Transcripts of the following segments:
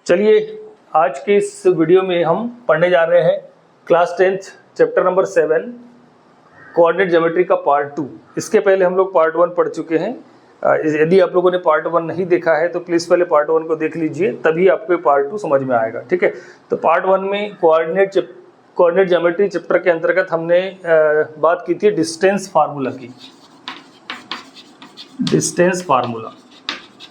चलिए आज के इस वीडियो में हम पढ़ने जा रहे हैं class 10th chapter number 7 coordinate geometry का पार्ट 2। इसके पहले हम लोग पार्ट 1 पढ़ चुके हैं। यदि आप लोगों ने पार्ट 1 नहीं देखा है तो प्लीज़ पहले पार्ट 1 को देख लीजिए, तभी आपको पार्ट 2 समझ में आएगा। ठीक है, तो पार्ट 1 में कोऑर्डिनेट ज्योमेट्री चैप्टर के अंतर्गत हमने बात की थी डिस्टेंस फार्मूला की। डिस्टेंस फार्मूला,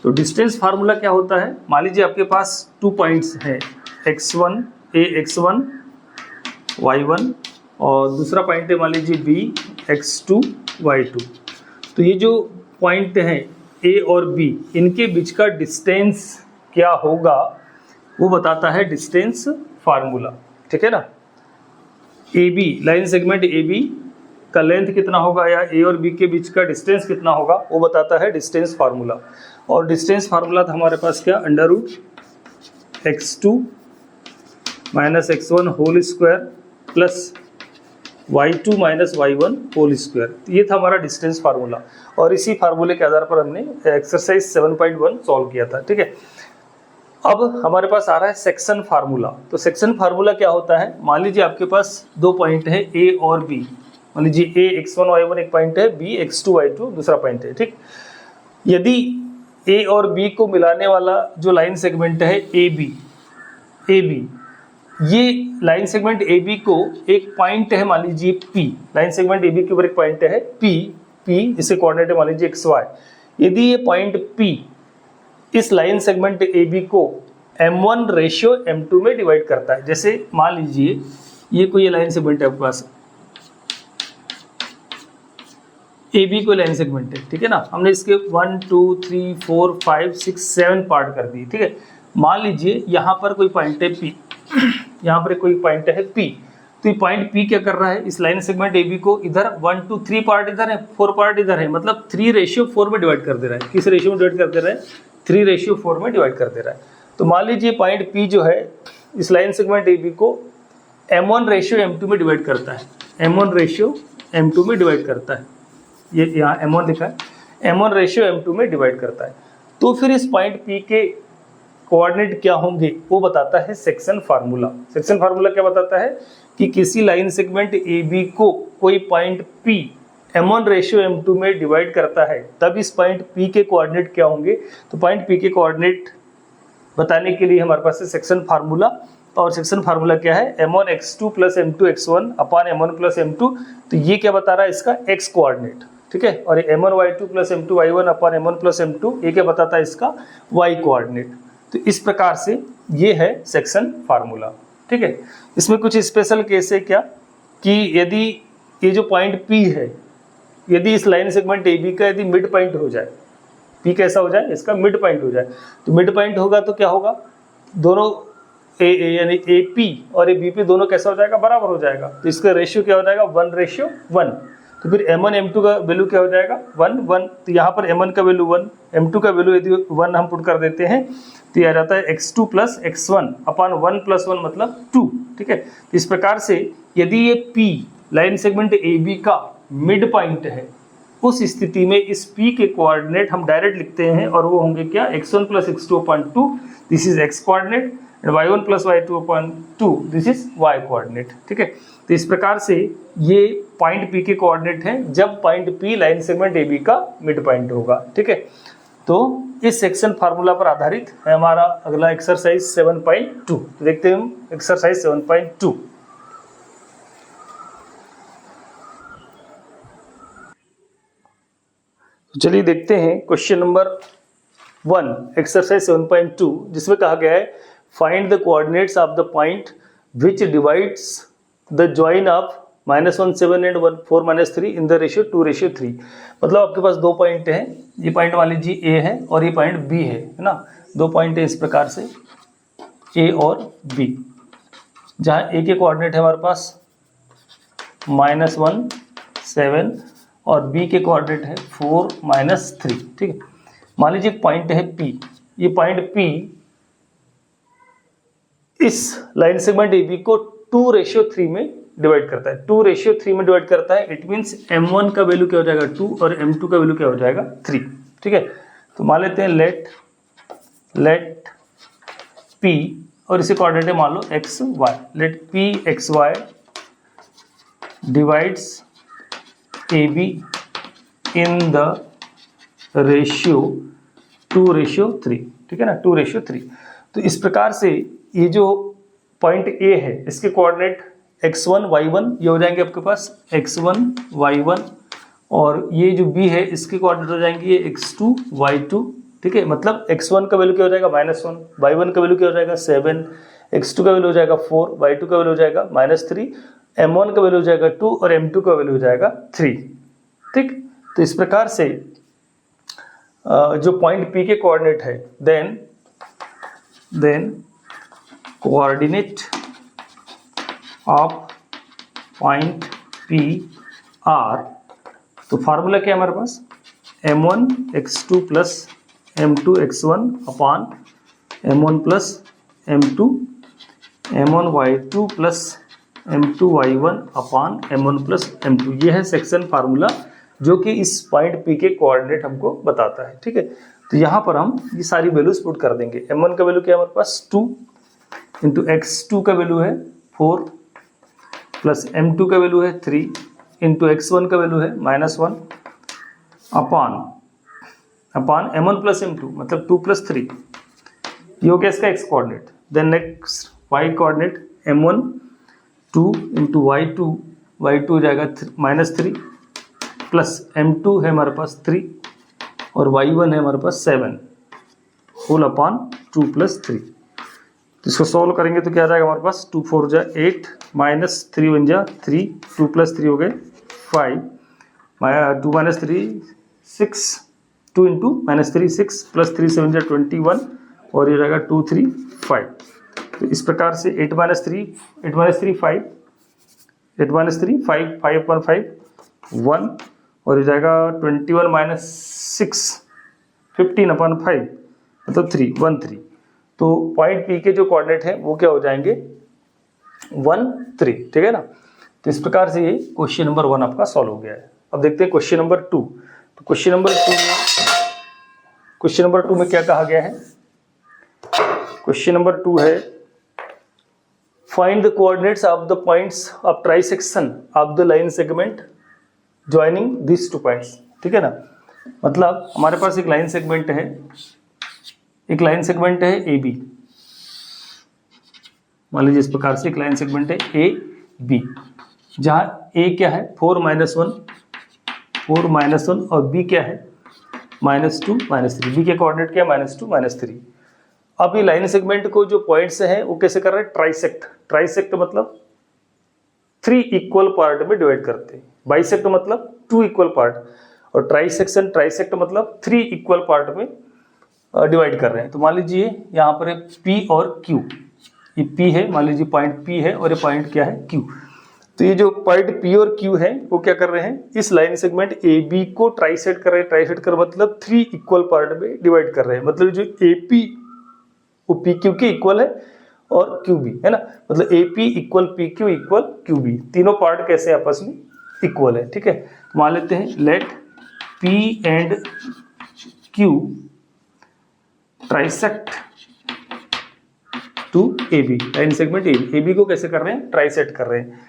तो डिस्टेंस फार्मूला क्या होता है? मान लीजिए आपके पास 2 पॉइंट्स हैं, x1 ax1 y1 और दूसरा पॉइंट है मान लीजिए b x2 y2। तो ये जो पॉइंट हैं a और b, इनके बीच का डिस्टेंस क्या होगा वो बताता है डिस्टेंस फार्मूला। ठीक है ना, AB लाइन सेगमेंट AB का लेंथ कितना होगा या A और B के बीच का डिस्टेंस कितना होगा वो बताता है डिस्टेंस फार्मूला। और डिस्टेंस फार्मूला था हमारे पास क्या, under root x2 minus x1 whole square plus y2 minus y1 whole square. ये था हमारा डिस्टेंस फार्मूला और इसी फार्मूले के आधार पर हमने एक्सरसाइज 7.1 सॉल्व किया था। ठीक है, अब हमारे पास आ रहा है सेक्शन फार्मूला। तो सेक्शन फार्मूला क्या होता है? मान लीजिए आपके पास 2 पॉइंट है A और B। मान लीजिए A x1 y1 एक पॉइंट है, B x2 y2 दूसरा पॉइंट है। ठीक, यदि A और B को मिलाने वाला जो लाइन सेगमेंट है AB, ये लाइन सेगमेंट AB को एक पॉइंट है मान लीजिए P, लाइन सेगमेंट AB के ऊपर एक पॉइंट है P जिसे कोऑर्डिनेट है मान लीजिए xy। यदि ये पॉइंट P इस लाइन सेगमेंट AB को m1 रेशियो m2 में डिवाइड करता है। जैसे मान लीजिए ये कोई लाइन सेगमेंट है आपके पास, AB को लाइन सेगमेंट है। ठीक है ना, हमने इसके 1 2 3 4 5 6 7 पार्ट कर दिए। ठीक है, मान लीजिए यहाँ पर कोई पॉइंट है P, यहाँ पर कोई पॉइंट है P। तो ये पॉइंट P क्या कर रहा है, इस लाइन सेगमेंट AB को इधर 1 2 3 पार्ट इधर है, 4 पार्ट इधर है, मतलब 3:4 में डिवाइड कर दे रहा है। किस रेशियो में डिवाइड कर दे रहा है? 3:4 में डिवाइड कर दे रहा है। तो मान लीजिए पॉइंट P जो है इस लाइन सेगमेंट AB को m1 रेशियो m2 में डिवाइड करता है, m1 रेशियो m2 में डिवाइड करता है। ये यहाँ m1 लिखा है, m1 रेशियो m2 में डिवाइड करता है। तो फिर इस पॉइंट P के कोऑर्डिनेट क्या होंगे वो बताता है सेक्शन फार्मूला। सेक्शन फार्मूला क्या बताता है कि किसी लाइन सेगमेंट AB को कोई point P m1 ratio m2 में डिवाइड करता है, तब इस पॉइंट P के कोऑर्डिनेट क्या होंगे। तो पॉइंट P के कोऑर्डिनेट बताने के लिए हमारे पास है सेक्शन फार्मूला। और सेक्शन फार्मूला क्या है, m1 x2 plus m2 x1 अपान m1 प्लस m2। तो ये क्या बता रहा है, इसका x कोऑर्डिनेट। ठीक है, और m1 y2 plus m2 y1 अपान m1 प्लस m2 ये क्या बताता है, इसका y कोऑर्डिनेट। तो इस प्रकार से ये है सेक्शन फार्मूला। ठीक है, इसमें कुछ स्पेशल केस है क्या, कि यदि ये जो पॉइंट P है, यदि इस लाइन सेगमेंट AB का यदि मिड पॉइंट हो जाए, P कैसा हो जाए, इसका मिड पॉइंट हो जाए, तो मिड पॉइंट होगा तो क्या होगा, दोनों यानी AP और BP दोनों कैसा हो जाएगा, बराबर हो जाएगा। तो इसका रेशियो क्या हो जाएगा, 1:1। तो फिर m1 m2 का वैल्यू क्या हो जाएगा, 1 1। तो यहाँ पर m1 का वैल्यू 1, m2 का वैल्यू यदि 1 हम पुट कर देते हैं तो यह आ जाता है x2 प्लस x1 अपान 1 प्लस 1 मतलब 2। ठीक है, तो इस प्रकार से यदि ये P लाइन सेगमेंट AB का मिड पॉइंट है, उस स्थिति में इस P के कोऑर्डिनेट हम डायरेक्ट लिखते हैं और वो होंगे क्या, x1 plus x2 upon 2, this is x coordinate, and y1 plus y2 upon 2, this is y coordinate. ठीक है, तो इस प्रकार से ये पॉइंट P के कोऑर्डिनेट हैं जब point P line segment AB का मिड पॉइंट होगा। ठीक है, तो इस सेक्शन फार्मूला पर आधारित है हमारा अगला एक्सरसाइज 7.2। तो देखते हैं हम एक्सरसाइज 7.2। चलिए देखते हैं क्वेश्चन नंबर 1 एक्सरसाइज 7.2, जिसमें कहा गया है find the coordinates of the point which divides the join of -1 7 and 1 4 -3 in the ratio 2:3। मतलब आपके पास 2 पॉइंट हैं, ये पॉइंट मान लीजिए A है और ये पॉइंट B है ना। 2 पॉइंट है इस प्रकार से A और B, जहाँ A के कोऑर्डिनेट है हमारे पास -1 7 और B के कोऑर्डिनेट है 4 -3। ठीक है, मान लीजिए एक पॉइंट है P, ये पॉइंट P इस लाइन सेगमेंट AB को 2:3 में डिवाइड करता है। 2:3 में डिवाइड करता है, इट मीन्स m1 का वैल्यू क्या हो जाएगा 2 और m2 का वैल्यू क्या हो जाएगा 3। ठीक है, तो मान लेते हैं लेट P और इसे कोऑर्डिनेट मान लो X Y, let P X Y divides AB in the ratio 2:3, ठीक है ना, 2:3। तो इस प्रकार से ये जो पॉइंट A है इसके कोऑर्डिनेट x1 y1 ये हो जाएंगे आपके पास x1 y1, और ये जो B है इसके कोऑर्डिनेट हो जाएंगे ये x2 y2, ठीक है। मतलब x1 का वैल्यू क्या हो जाएगा -1, y1 का वैल्यू क्या हो जाएगा 7, x2 का वैल्यू हो जाएगा 4, y2 का वैल्यू हो जाएगा -3, m1 का वैल्यू हो जाएगा 2 और m2 का वैल्यू हो जाएगा 3, ठीक। तो इस प्रकार से जो पॉइंट P के कोऑर्डिनेट है then coordinate of point P are, तो फार्मूला क्या है हमारे पास m1 x2 plus m2 x1 upon m1 plus m2 m1 y2 plus m2 y1 upon m1 plus m2। ये है सेक्शन फार्मूला जो कि इस पॉइंट P के कोऑर्डिनेट हमको बताता है, ठीक है। तो यहाँ पर हम ये सारी वैल्यूज पुट कर देंगे। m1 का वैल्यू क्या है हमारे पास 2 इंटू x2 का वैल्यू है 4 प्लस m2 का वैल्यू है 3 इंटू x1 का वैल्यू है -1 अपॉन m1 प्लस m2 मतलब 2 प्लस 3, ये हो गया इसका x coordinate. Then next y coordinate m1 2 into y2 हो जाएगा -3 प्लस m2 है हमारे पास 3 और y1 है हमारे पास 7 होल अपॉन 2 प्लस 3। तो इसको सॉल्व करेंगे तो क्या आ जाएगा हमारे पास 2 4 जा 8 माइनस 3 1 जा 3, 2 प्लस 3 हो गए 5, 2 माइनस 3 6, 2 इंटू -3 6 प्लस 3 7 जा 21 और ये जाएगा 2 3 5। तो इस प्रकार से 8 माइनस 3 5, 8 माइनस 3 5, 5 अपॉन 5 1 और ये जाएगा 21 माइनस 6 15 अपॉन 5 मतलब 3 1 3। तो पॉइंट P के जो कोऑर्डिनेट है वो क्या हो जाएंगे 1 3, ठीक है ना। तो इस प्रकार से ये क्वेश्चन नंबर 1 आपका सॉल्व हो गया है। अब देखते हैं क्वेश्चन नंबर 2। तो क्वेश्चन नंबर 2 में क्या कहा गया है। क्वेश्चन नंबर 2 है find the coordinates of the points of trisection of the line segment joining this 2 points, ठीक है ना। मतलब हमारे पास एक लाइन सेगमेंट है AB, मान लीजिए इस प्रकार से एक लाइन सेगमेंट है AB, जहां A क्या है 4 -1 और B क्या है -2 -3। B के कोऑर्डिनेट क्या है -2 -3। अब ये लाइन सेगमेंट को जो पॉइंट्स हैं वो कैसे कर रहे हैं ट्राइसेक्ट मतलब 3 इक्वल पार्ट में डिवाइड करते हैं, बाइसेक्ट मतलब 2 इक्वल पार्ट, और ट्राइसेक्ट मतलब 3 इक्वल पार्ट में डिवाइड कर रहे हैं। तो मान लीजिए यहाँ पर है P और Q, ये P है, मान लीजिए पॉइंट P है और ये पॉइंट क्या है Q। तो ये जो पॉइंट P और Q है वो क्या कर रहे हैं इस लाइन सेगमेंट AB को ट्राइसेक्ट कर रहे हैं। ट्राइसेक्ट कर मतलब 3 इक्वल पार्ट में डिवाइड कर रहे हैं, मतलब जो AP वो PQ के इक्वल है और QB है ना, मतलब AP equal PQ equal QB, तीनों पार्ट कैसे आपस में इक्वल है, ठीक है। तो मान लेते हैं let P and Q trisect to AB, line segment AB को कैसे कर रहे हैं ट्राइसेक्ट कर रहे हैं।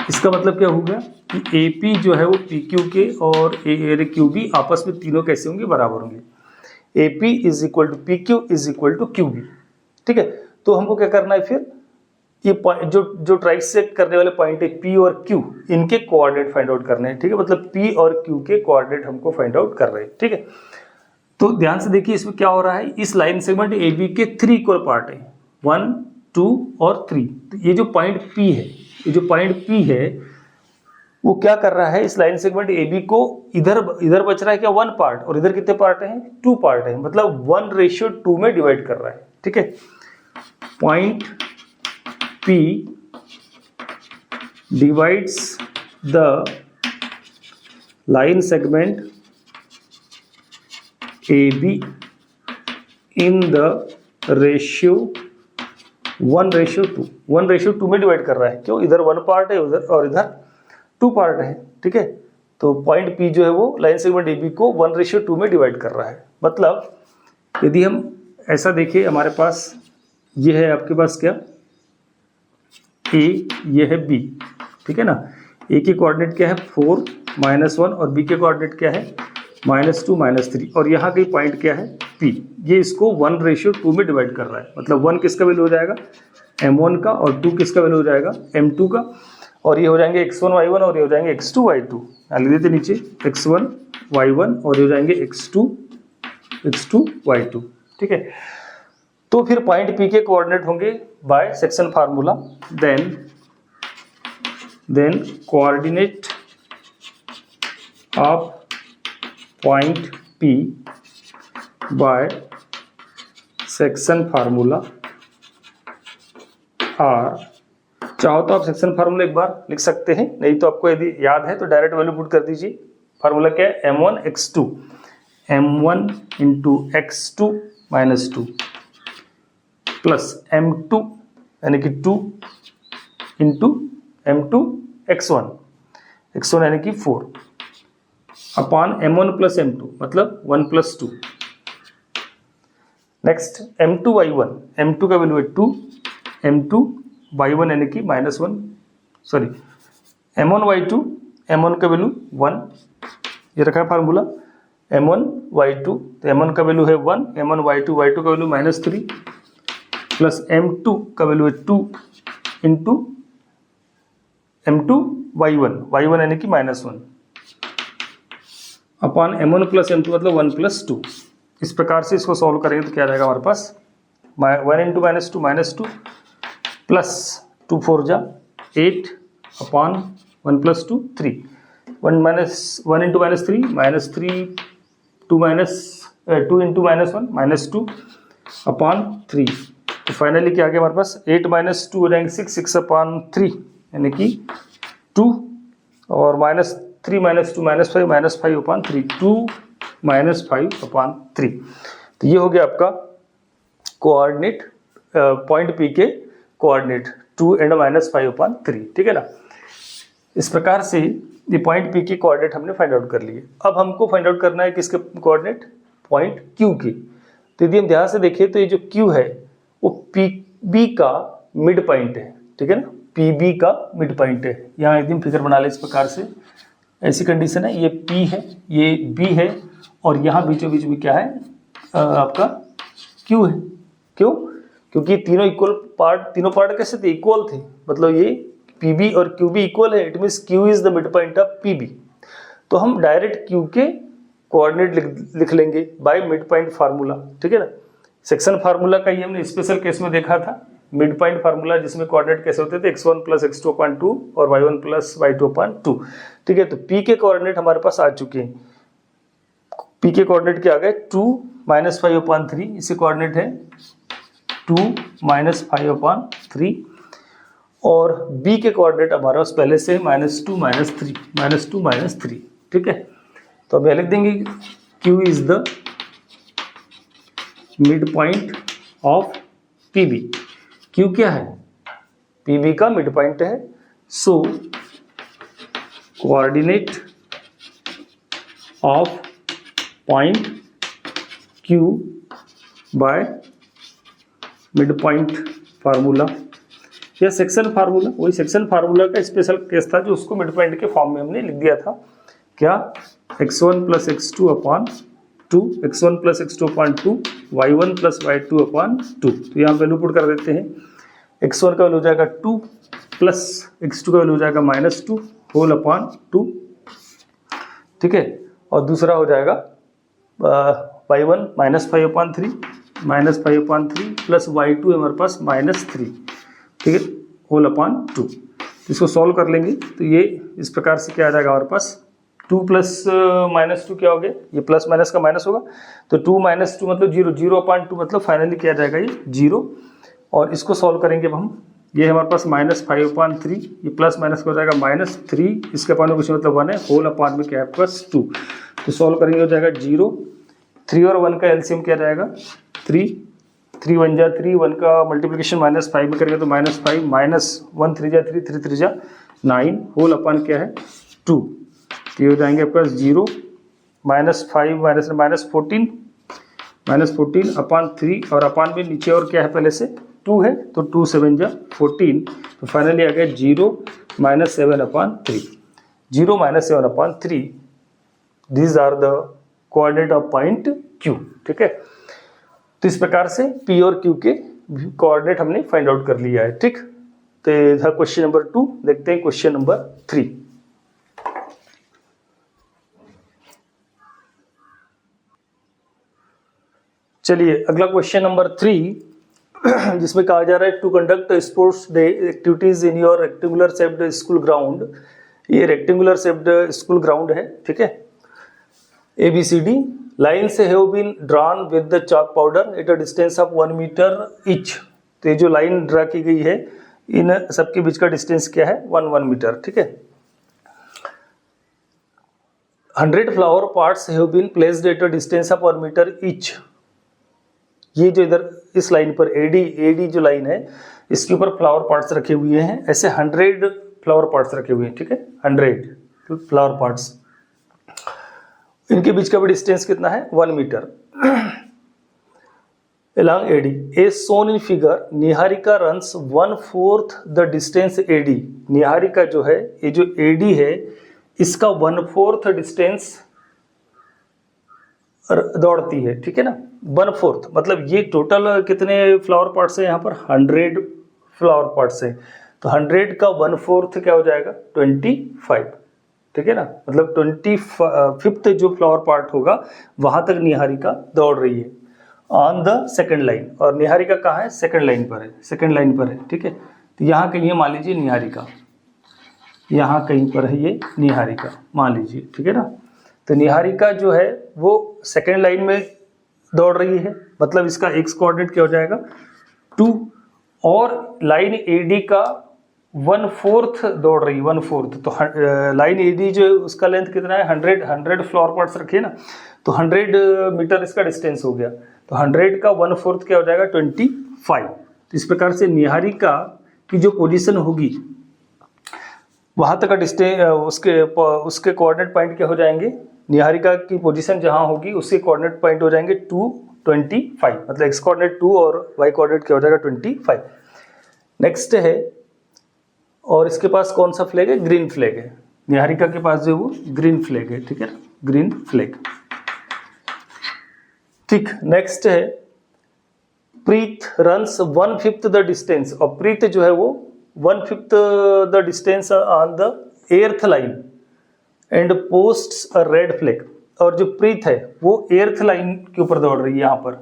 इसका मतलब क्या होगा कि AP जो है वो PQ के और QB आपस में तीनों कैसे होंगे बराबर होंगे। AP is equal to PQ is equal to QB, ठीक है। तो हमको क्या करना है फिर ये जो ट्राइसेक्ट करने वाले पॉइंट है P और Q, इनके कोऑर्डिनेट फाइंड आउट करने हैं, ठीक है। मतलब P और Q के कोऑर्डिनेट हमको फाइंड आउट कर रहे हैं, ठीक है। तो ध्यान से देखिए इसमें क्या हो रहा है, इस लाइन सेगमेंट AB के 3 इक्वल पार्ट है 1 2 और 3। तो ये जो पॉइंट P है वो क्या कर रहा है इस लाइन सेगमेंट AB को इधर बच रहा है क्या 1 पार्ट, और इधर कितने पार्ट हैं 2 पार्ट है, मतलब 1:2 में डिवाइड कर रहा है, ठीक है। Point P divides the line segment AB in the ratio 1:2 में डिवाइड कर रहा है, क्यों इधर 1 पार्ट है उधर और इधर 2 पार्ट है, ठीक है। तो पॉइंट P जो है वो लाइन सेगमेंट AB को 1:2 में डिवाइड कर रहा है। मतलब यदि हम ऐसा देखिए हमारे पास ये है आपके पास क्या, ए, ये है बी, ठीक है ना। ए की कोऑर्डिनेट क्या है 4 -1 और बी के कोऑर्डिनेट क्या है -2 -3 और यहाँ की पॉइंट क्या है P। ये इसको 1:2 में डिवाइड कर रहा है, मतलब 1 किसका वैल्यू हो जाएगा m1 का और 2 किसका वैल्यू हो जाएगा m2 का, और ये हो जाएंगे x1 y1 और ये हो जाएंगे x2 y2। लिख देते नीचे x1 y1 और ये हो जाएंगे x2 y2, ठीक है। तो फिर पॉइंट P के कोऑर्डिनेट होंगे by section formula, then coordinate of point P by section formula are. चाहो तो आप सेक्शन फार्मूला एक बार लिख सकते हैं, नहीं तो आपको यदि याद है तो डायरेक्ट वैल्यू पुट कर दीजिए। फार्मूला क्या है m1 x2 into x2 -2 plus m2 यानी कि 2 इंटू m2 x1 यानी कि 4 अपॉन m1 प्लस m2 मतलब 1 + 2। नेक्स्ट m2 y1, m2 का वैल्यू है 2, m2 y1 यानी कि -1, सॉरी m1 y2, m1 का वैल्यू 1, ये रखा है फार्मूला m1 y2, तो m1 का वैल्यू है 1, m1 y2 का वैल्यू -3 प्लस m2 का वैल्यू है 2 इंटू m2 y1 यानी कि -1 अपॉन m1 प्लस m2 मतलब 1 + 2। इस प्रकार से इसको सॉल्व करेंगे तो क्या रहेगा हमारे पास 1 इंटू -2 प्लस 2 4 जा 8 अपॉन 1 + 2 3 1 इंटू -3 -3 2 इंटू -1 -2 अपॉन 3। तो फाइनली क्या आ गया हमारे पास 8 - 2 हो जाएंगे 6 अपॉन 3 यानी कि 2 और -3 -2 -5 अपॉन 3 2 -5 अपॉन 3। तो ये हो गया आपका कोऑर्डिनेट पॉइंट P के कोऑर्डिनेट 2 और -5 अपॉन 3, ठीक है ना। इस प्रकार से ये पॉइंट P के कोऑर्डिनेट हमने फाइंड आउट कर लिए। अब हमको फाइंड आउट करना है किसके कोऑर्डिनेट, पॉइंट Q के। तो यदि हम ध्यान से देखें तो ये जो Q है वो PB का मिड पॉइंट है, ठीक है ना, PB का मिड पॉइंट है। यहाँ एकदम फिगर बना ले इस प्रकार से, ऐसी कंडीशन है, ये P है, ये B है और यहाँ बीचों बीच में क्या है आपका Q है। क्यों? क्योंकि तीनों इक्वल पार्ट, तीनों पार्ट कैसे थे, इक्वल थे, मतलब ये PB और QB इक्वल है, it means Q is the mid point of PB। तो हम डायरेक्ट Q के कोऑर्डिनेट लिख लेंगे बाय मिड पॉइंट फार्मूला, ठीक है ना। सेक्शन फार्मूला का ही हमने स्पेशल केस में देखा था, मिड पॉइंट फार्मूला जिसमें कोऑर्डिनेट कैसे होते थे x1 + x2 अपॉन 2 और y1 + y2 अपॉन 2, ठीक है। तो P के कोऑर्डिनेट हमारे पास आ चुके हैं। P के कोऑर्डिनेट क्या आ गए 2 -5 अपॉन 3, इसे कोऑर्डिनेट है 2 -5 अपॉन 3 और B के कोऑर्डिनेट हमारे पास पहले से -2 -3, ठीक है। तो अब लिख देंगे Q is the mid point of PB। Q क्या है, PB का मिड पॉइंट है। So coordinate of point Q by mid point formula या सेक्शन फार्मूला, वही सेक्शन फार्मूला का स्पेशल केस था जो उसको मिड पॉइंट के फॉर्म में हमने लिख दिया था। क्या x1 + x2 upon 2, x1 + x2 upon 2, y1 + y2 upon 2। तो यहाँ वैल्यू पुट कर देते हैं, x1 का वैल्यू हो जाएगा 2 प्लस x2 का वैल्यू हो जाएगा -2 होल अपॉन 2, ठीक है। और दूसरा हो जाएगा y1 -5 अपॉन 3 प्लस y2 हमारे पास -3, ठीक है, होल अपॉन 2। इसको सॉल्व कर लेंगे तो ये इस प्रकार से क्या आ जाएगा हमारे पास 2 + -2 क्या हो गया, ये प्लस माइनस का माइनस होगा, तो 2 - 2 मतलब 0, 0 अपॉन 2 मतलब फाइनली क्या आ जाएगा ये 0। और इसको सॉल्व करेंगे अब हम, ये हमारे पास -5 अपॉन 3, ये प्लस माइनस का हो जाएगा -3, इसके अपॉन में कुछ मतलब 1 है, होल अपॉन में क्या है आपके पास 2। तो सॉल्व करेंगे हो जाएगा 0, 3 और 1 का एलसीएम क्या जाएगा 3, 3 1 जा 3, 1 का मल्टीप्लिकेशन -5 में करेंगे तो -5 -1 3 जा 3, 3 3 जा 9 होल अपॉन क्या है 2। तो ये हो जाएंगे आपके पास 0 -5 -14 अपॉन 3 और अपॉन में नीचे और क्या है पहले से 2 है तो 2 7 जा 14, तो फाइनली आ गया 0 - 7/3। 0 - 7/3 these are the coordinate of point Q। ठीक है, तो इस प्रकार से P और Q के कोऑर्डिनेट हमने फाइंड आउट कर लिया है। ठीक, तो था क्वेश्चन नंबर 2। देखते हैं क्वेश्चन नंबर 3। चलिए अगला क्वेश्चन नंबर 3 जिसमें कहा जा रहा है to conduct sports day activities in your rectangular shaped school ground. ये रेक्टेंगुलर शेप्ड स्कूल ग्राउंड है। ठीक है, ABCD lines have been drawn with the chalk powder at a distance of 1 metre each. तो ये जो लाइन ड्रा की गई है इन सबके बीच का डिस्टेंस क्या है? 1 मीटर। ठीक है, 100 flower pots have been placed at a distance of 1 metre each. ये जो इधर इस लाइन पर AD जो लाइन है इसके ऊपर फ्लावर पॉट्स रखे हुए हैं। ऐसे 100 फ्लावर पॉट्स रखे हुए हैं। ठीक है, 100 फ्लावर पॉट्स, इनके बीच का भी डिस्टेंस कितना है? 1 metre. along AD as shown in figure, Niharika runs 1/4 the distance AD। Niharika जो है, ये जो AD है इसका 1/4 डिस्टेंस दौड़ती है। ठीक है ना, 1/4 मतलब ये टोटल कितने फ्लावर पॉट्स है? यहाँ पर 100 फ्लावर पॉट्स है, तो 100 का 1/4 क्या हो जाएगा? 25। ठीक है ना, मतलब 25th जो फ्लावर पॉट होगा वहां तक निहारिका दौड़ रही है ऑन द सेकंड लाइन। और निहारिका कहाँ है? सेकंड लाइन पर है, सेकंड लाइन पर है। ठीक है, तो यहाँ कहीं है, मान लीजिए निहारिका यहाँ कहीं पर है, ये निहारिका मान लीजिए। ठीक है ना, तो निहारिका जो है वो सेकंड लाइन में दौड़ रही है, मतलब इसका x कोऑर्डिनेट क्या हो जाएगा? 2, और लाइन AD का 1/4 दौड़ रही है, 1/4। तो लाइन AD जो उसका लेंथ कितना है? 100 फ्लावर पॉट्स रखिए ना, तो 100 मीटर इसका डिस्टेंस हो गया, तो 100 का 1/4 क्या हो जाएगा? 25। तो इस प्रकार से निहारिका की जो पोजीशन होगी वहां तक का डिस्टेंस, उसके कोऑर्डिनेट पॉइंट क्या हो जाएंगे? निहारिका की पोजीशन जहां होगी उसके कोऑर्डिनेट पॉइंट हो जाएंगे 225, मतलब x कोऑर्डिनेट 2 और y कोऑर्डिनेट क्या हो जाएगा? 25। नेक्स्ट है, और इसके पास कौन सा फ्लैग है? ग्रीन फ्लैग है। निहारिका के पास जो वो ग्रीन फ्लैग है। ठीक है, ग्रीन फ्लैग। ठीक, नेक्स्ट है प्रीत रन्स 1/5 द डिस्टेंस। और प्रीत जो है वो 1/5 the distance on the 8th line and posts a red flag. और जो प्रीत है वो 8th लाइन के ऊपर दौड़ रही है यहाँ पर।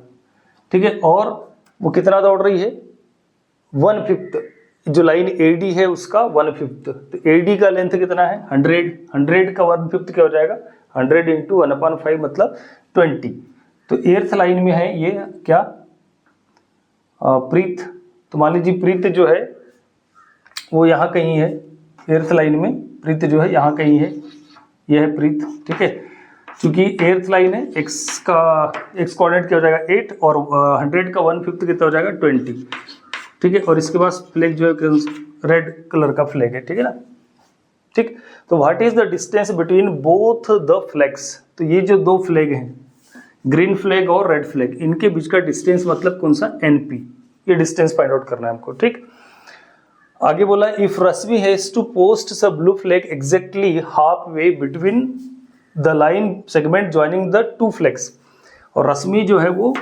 ठीक है, और वो कितना दौड़ रही है? 1/5। जो लाइन AD है उसका 1/5। तो AD का लेंथ कितना है? 100 का 1/5 क्या हो जाएगा? 100 × 1/5 मतलब 20। तो 8th लाइन में है ये क्या? प्रीत। तो मान लीजिए प्रीत जो है वो यहाँ कहीं है, 8th लाइन में प्रीत जो है यहाँ कहीं है, यह है प्रीत। ठीक है, चूंकि 8th लाइन है, x कोऑर्डिनेट क्या हो जाएगा? 8, और 100 का 1/5 कितना हो जाएगा? 20। ठीक है, और इसके पास फ्लैग जो है रेड कलर का फ्लैग है। ठीक है ना। ठीक, तो what is the distance between both the flags? तो ये जो दो फ्लैग हैं, ग्रीन फ्लैग और रेड फ्लैग, इनके बीच का डिस्टेंस मतलब कौन सा? NP। ये डिस्टेंस फाइंड आउट करना है हमको। ठीक, आगे बोला if Rashmi has to post स blue flag exactly half way between the line segment joining the 2 flags. और रश्मि जो है वो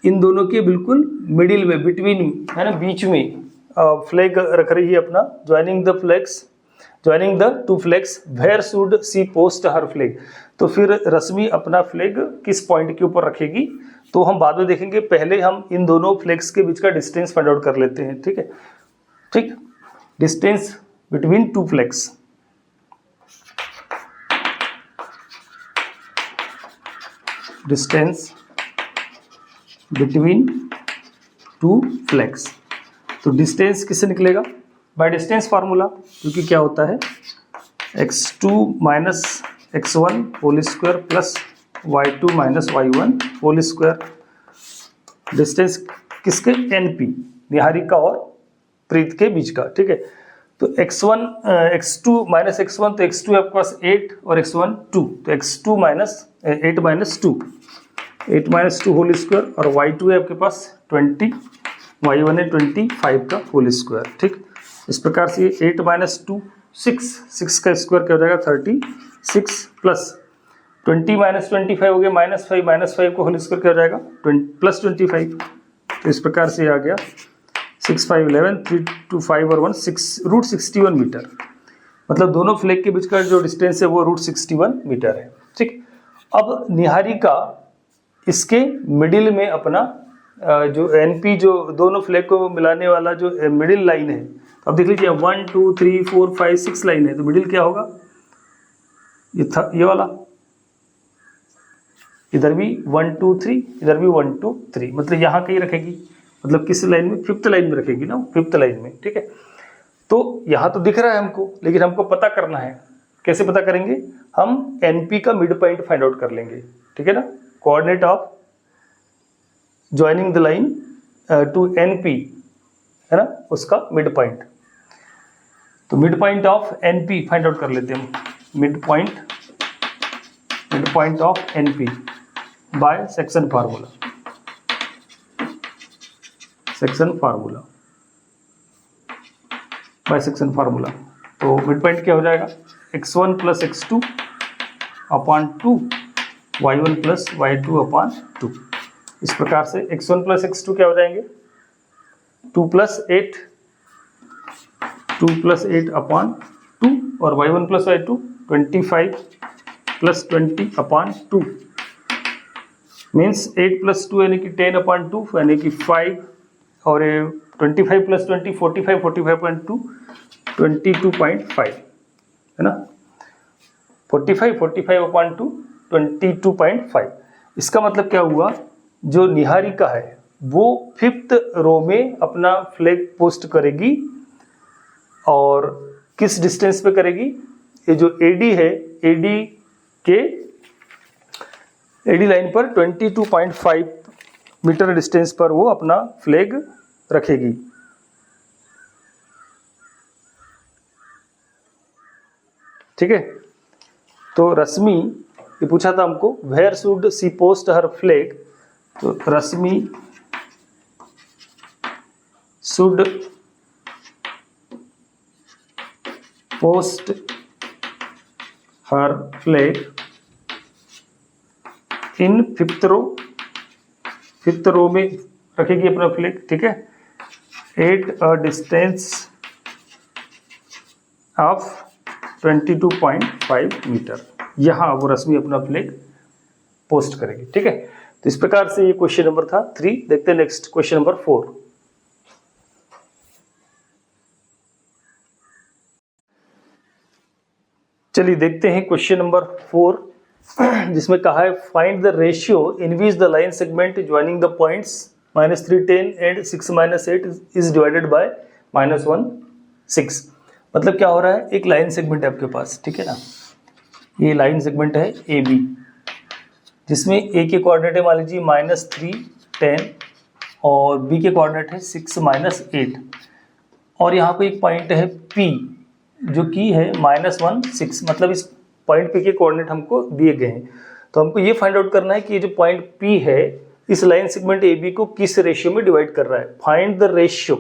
इन दोनों के बिल्कुल मिडिल में, बिटवीन है ना, बीच में फ्लैग रख रही है अपना, joining the 2 flags. Where should she post her flag? तो फिर रश्मि अपना फ्लैग किस पॉइंट के ऊपर रखेगी तो हम बाद में देखेंगे, पहले हम इन दोनों फ्लैग्स के बीच का डिस्टेंस फाइंड आउट कर लेते हैं। ठीक है, ठीक, distance between 2 flags. Distance between 2 flags. तो डिस्टेंस किससे निकलेगा? बाय डिस्टेंस फार्मूला, क्योंकि क्या होता है x2 minus x1 whole square plus y2 minus y1 whole square. Distance किसके? NP, निहारिका और प्रीत के बीच का। ठीक है, तो x2 माइनस x1, तो x2 आपके पास 8 और x1 2, तो x2 minus 8 minus 2 whole square, और y2 है आपके पास 20 y1 है 25 का होल स्क्वायर, ठीक। इस प्रकार से 8 माइनस 2 6 का स्क्वायर क्या हो जाएगा 36 प्लस 20 माइनस 25 हो गया -5 को होल स्क्वायर क्या हो जाएगा प्लस 25। तो इस प्रकार से आ गया 6 5 11 3 2 5 और 1 6 रूट 61 मीटर। मतलब दोनों फ्लैग के बीच का जो डिस्टेंस है वो रूट 61 मीटर है, ठीक। अब निहारिका इसके मिडिल में अपना जो एनपी जो दोनों फ्लैग को मिलाने वाला जो मिडिल लाइन है, अब देख लीजिए 1 2 3 4 5 6 लाइन है, तो मिडिल क्या होगा ये वाला, इधर भी 1 2 3 इधर भी 1 2 3, मतलब यहाँ कहीं रखेगी, मतलब किस लाइन में 5th लाइन में रखेगी ना, 5th लाइन में, ठीक है। तो यहाँ तो दिख रहा है हमको, लेकिन हमको पता करना है, कैसे पता करेंगे, हम एनपी का मिड पॉइंट फाइंड आउट कर लेंगे, ठीक है ना। Coordinate of joining the line to NP है ना, उसका मिड पॉइंट। तो mid point of NP find out कर लेते हैं हम, mid point of NP by section formula, by section formula. तो मिड पॉइंट क्या हो जाएगा x1 plus x2 upon 2 y1 plus y2 upon 2। इस प्रकार से x1 प्लस x2 क्या हो जाएंगे 2 प्लस 8 अपॉन 2 और y1 plus y2 25 plus 20 upon 2 means 8 plus 2 यानी कि 10 अपॉन 2 यानी कि 5 और 25 प्लस 20 45.2 22.5 है ना, 45 अपॉन 2 22.5। इसका मतलब क्या हुआ, जो निहारिका है वो 5th रो में अपना फ्लैग पोस्ट करेगी और किस डिस्टेंस पे करेगी, ये जो एडी है एडी लाइन पर 22.5 मीटर डिस्टेंस पर वो अपना फ्लैग रखेगी। ठीक है, तो रश्मि ये पूछा था हमको where should she post her flag, तो Rashmi should post her flag in 5th row में रखेगी अपना फ्लैग, ठीक है, at a distance of 22.5 metre. यहाँ वो रश्मि अपना फ्लैग पोस्ट करेगी, ठीक है। तो इस प्रकार से ये क्वेश्चन नंबर था 3। देखते हैं नेक्स्ट क्वेश्चन नंबर 4। चलिए देखते हैं क्वेश्चन नंबर 4, जिसमें कहा है find the ratio in which the line segment joining the points -3 10 and 6 -8 is divided by -1 6। मतलब क्या हो रहा है, एक लाइन सेगमेंट है आपके पास, ठीक है ना, ये लाइन सेगमेंट है ए बी, जिसमें ए के कोऑर्डिनेट है मान लीजिए -3 10 और बी के कोऑर्डिनेट है 6 -8 और यहाँ पे एक पॉइंट है P जो कि है -1 6। मतलब इस पॉइंट P के कोऑर्डिनेट हमको दिए गए हैं, तो हमको ये फाइंड आउट करना है कि ये जो पॉइंट P है इस लाइन सेगमेंट AB को किस रेशियो में डिवाइड कर रहा है। Find the ratio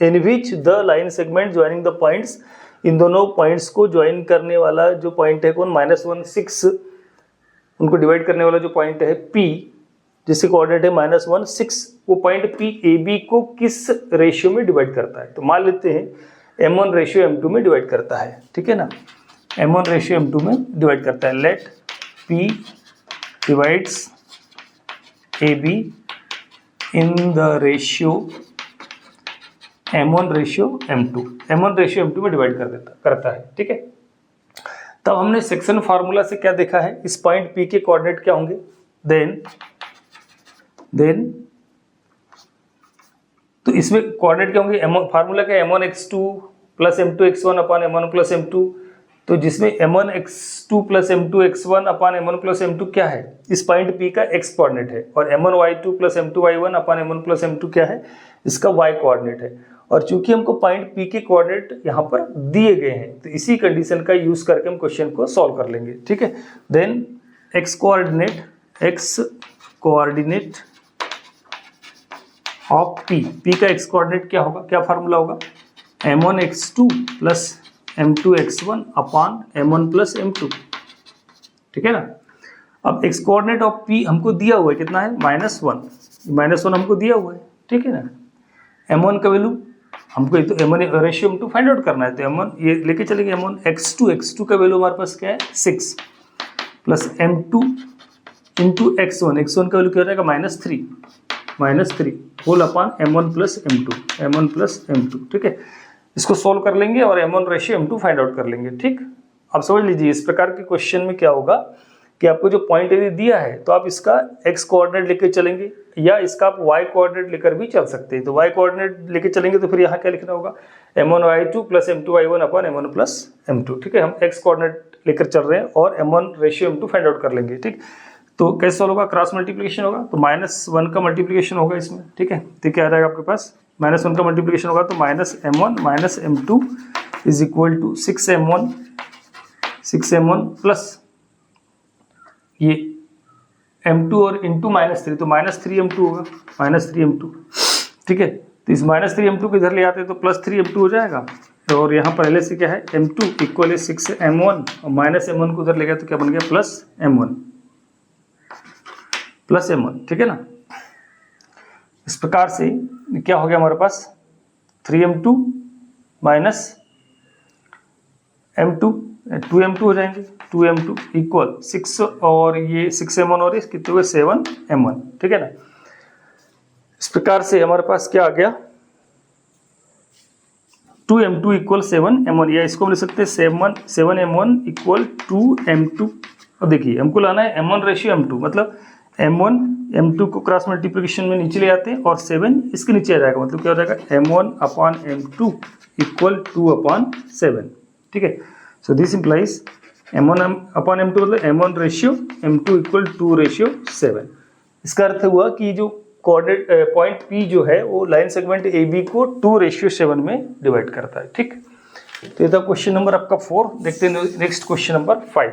in which the line segment joining the points, इन दोनों पॉइंट्स को ज्वाइन करने वाला जो पॉइंट है कौन -1 6, उनको डिवाइड करने वाला जो पॉइंट है P जिसके कोऑर्डिनेट है -1 6, वो पॉइंट P AB को किस रेशियो में डिवाइड करता है। तो मान लेते हैं M1 रेशियो M2 में डिवाइड करता है, ठीक है ना, M1 रेशियो M2 में डिवाइड करता है। Let P divides AB in the ratio M1 ratio M2, M1 ratio M2 में डिवाइड करता है, ठीक है। तब हमने सेक्शन फार्मूला से क्या देखा है, इस पॉइंट P के कोऑर्डिनेट क्या होंगे, देन तो इसमें कोऑर्डिनेट क्या होंगे, फार्मूला क्या है M1 x2 plus M2 x1 upon M1 plus M2, तो जिसमें M1 x2 plus M2 x1 upon M1 plus M2 क्या है, इस पॉइंट P का x कोऑर्डिनेट है, और M1 y2 plus M2 y1 upon M1 plus M2 क्या है, इसका y कोऑर्डिनेट है। और चूंकि हमको पॉइंट P के कोऑर्डिनेट यहाँ पर दिए गए हैं, तो इसी कंडीशन का यूज करके हम क्वेश्चन को सॉल्व कर लेंगे, ठीक है। Then x coordinate of P का एक्स कोऑर्डिनेट क्या होगा, क्या फार्मूला होगा, m1x2 plus m2x1 upon m1 plus m2, ठीक है ना। अब एक्स कोऑर्डिनेट ऑफ पी हमको दिया हुआ है कितना है, -1, -1 हमको दिया हुआ है, ठीक है ना। m1 का वैल्यू हमको तो m1 ratio m2 find out करना है, तो m1 ये लेके चलेंगे, m1 x2 का वैल्यू हमारे पास क्या है 6 प्लस m2 इंटू x1 का वैल्यू क्या हो जाएगा -3 whole upon m1 plus m2, ठीक है। इसको सॉल्व कर लेंगे और m1 ratio m2 find out कर लेंगे, ठीक। अब समझ लीजिए इस प्रकार के क्वेश्चन में क्या होगा कि आपको जो पॉइंट यदि दिया है तो आप इसका x कोऑर्डिनेट लेके चलेंगे या इसका आप y कोऑर्डिनेट लेकर भी चल सकते हैं। तो y कोऑर्डिनेट लेके चलेंगे तो फिर यहाँ क्या लिखना होगा, m1y2 plus m2y1 upon m1 plus m2, ठीक है। हम x कोऑर्डिनेट लेकर चल रहे हैं और m1 ratio m2 find out कर लेंगे, ठीक। तो कैसे सॉल्व होगा, क्रॉस मल्टीप्लिकेशन होगा, तो -1 का मल्टीप्लिकेशन होगा इसमें, ठीक है। तो क्या आ जाएगा आपके पास, -1 का मल्टीप्लिकेशन होगा तो -m1 minus m2 is equal to 6m1 plus ये m2 और इंटू -3, तो -3m2 होगा, -3m2, ठीक है। तो इस -3m2 को इधर ले आते हैं तो +3m2 हो जाएगा, और यहाँ पहले से क्या है m2 इक्वल है 6m1 और -m1 को उधर ले गया तो क्या बन गया प्लस m1, ठीक है ना। इस प्रकार से क्या हो गया हमारे पास 3m2 माइनस m2 2m2 हो जाएंगे, 2m2 इक्वल 6 और ये 6m1 और इस कितने हुए 7m1, ठीक है ना। इस प्रकार से हमारे पास क्या आ गया 2m2 इक्वल 7m1, या इसको हम लिख सकते हैं 7m1 इक्वल 2m2। अब देखिए हमको लाना है m1 रेशियो m2, मतलब m1 m2 को क्रॉस मल्टीप्लिकेशन में नीचे ले आते हैं और 7 इसके नीचे आ जाएगा, मतलब क्या हो जाएगा m1 upon m2 equal 2 upon 7, ठीक है। सो this implies m1 upon m2 मतलब m1 ratio m2 equal 2 ratio 7। इसका अर्थ हुआ कि जो कोऑर्डिनेट पॉइंट P जो है वो लाइन सेगमेंट AB को 2 रेशियो 7 में डिवाइड करता है, ठीक। तो ये था क्वेश्चन नंबर आपका 4। देखते हैं next question number 5।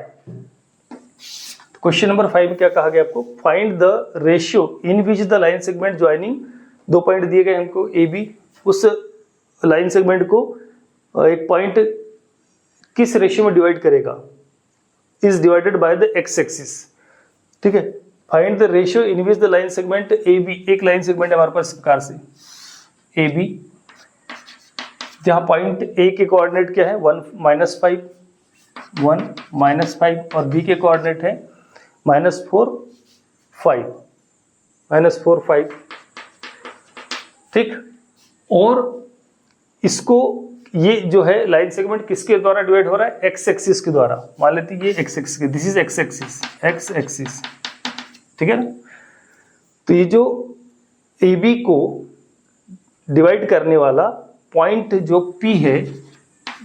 Question number 5 में क्या कहा गया आपको, find the ratio in which the line segment joining, 2 point दिए गए हमको AB, उस लाइन सेगमेंट को एक पॉइंट किस रेशियो में डिवाइड करेगा, is divided by the x axis, ठीक है। Find the ratio in which the line segment AB, एक लाइन सेगमेंट हमारे पास इस प्रकार से AB, जहां पॉइंट A के कोऑर्डिनेट क्या है 1 -5 और B के कोऑर्डिनेट है -4 5, ठीक। और इसको ये जो है लाइन सेगमेंट किसके द्वारा डिवाइड हो रहा है, एक्स एक्सिस के द्वारा। मान लेते हैं ये x axis, this is x axis, ठीक है ना। तो ये जो AB को डिवाइड करने वाला पॉइंट जो P है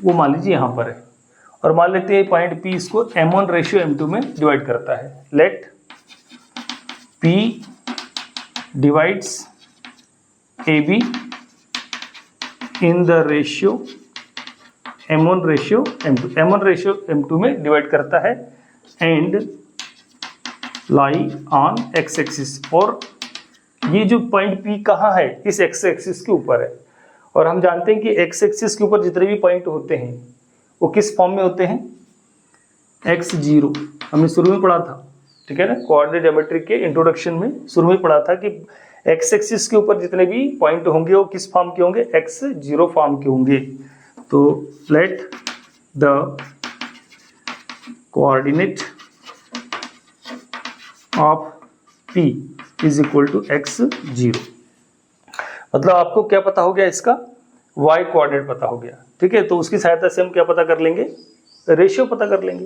वो मान लीजिए यहाँ पर है, और मान लेते हैं पॉइंट P इसको m1 रेशियो m2 में डिवाइड करता है। Let P divides AB in the ratio m1 ratio m2 में डिवाइड करता है and lie on x axis, और ये जो पॉइंट P कहाँ है, इस एक्स एक्सिस के ऊपर है। और हम जानते हैं कि एक्स एक्सिस के ऊपर जितने भी पॉइंट होते हैं वो किस फॉर्म में होते हैं, x0, हमने शुरू में पढ़ा था, ठीक है ना। कोऑर्डिनेट ज्योमेट्री के इंट्रोडक्शन में शुरू में पढ़ा था कि एक्स एक्सिस के ऊपर जितने भी पॉइंट होंगे वो किस फॉर्म के होंगे, x0 फॉर्म के होंगे। तो let the coordinate of P is equal to x0, मतलब आपको क्या पता हो गया, इसका y कोऑर्डिनेट पता हो गया, ठीक है। तो उसकी सहायता से हम क्या पता कर लेंगे, रेशियो पता कर लेंगे।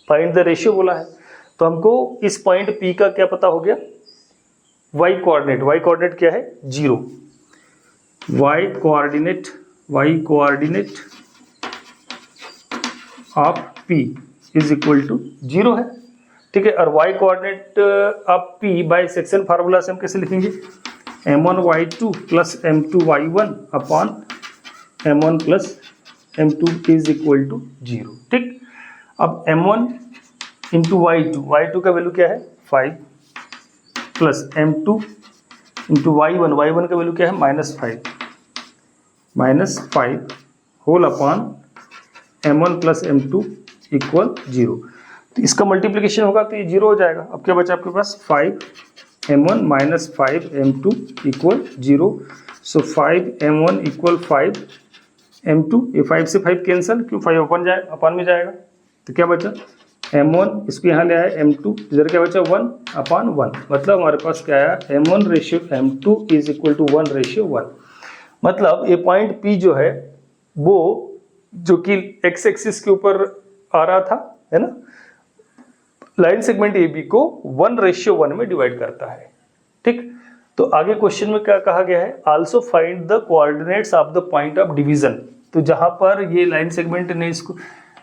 फाइंड द रेशियो बोला है तो हमको इस पॉइंट P का क्या पता हो गया, y कोऑर्डिनेट क्या है 0, y coordinate of P is equal to 0 है, ठीक है। और y coordinate of P by section formula से हम कैसे लिखेंगे, m1y2 plus m2y1 upon m1 plus m2 is equal to 0, ठीक। अब m1 इंटू y2 का वैल्यू क्या है 5 प्लस m2 इंटू y1 का वैल्यू क्या है -5 whole upon m1 plus m2 equal 0। तो इसका मल्टीप्लिकेशन होगा तो ये 0 हो जाएगा। अब क्या बचा आपके पास 5m1 माइनस 5m2 इक्वल 0। सो 5m1 इक्वल 5m2, ये 5 से 5 कैंसिल, क्यों 5 अपन में जाएगा, तो क्या बचा m1, इसको यहाँ ले आया m2, इधर क्या बचा 1/1, मतलब हमारे पास क्या आया m1 ratio m2 is equal to 1/1। मतलब ये पॉइंट P जो है वो जो कि x एक्सिस के ऊपर आ रहा था, है ना, लाइन सेगमेंट AB को 1/1 में डिवाइड करता है। ठीक, तो आगे क्वेश्चन में क्या कहा गया है, also find the coordinates of the point of division. तो जहां पर ये लाइन सेगमेंट ने इसको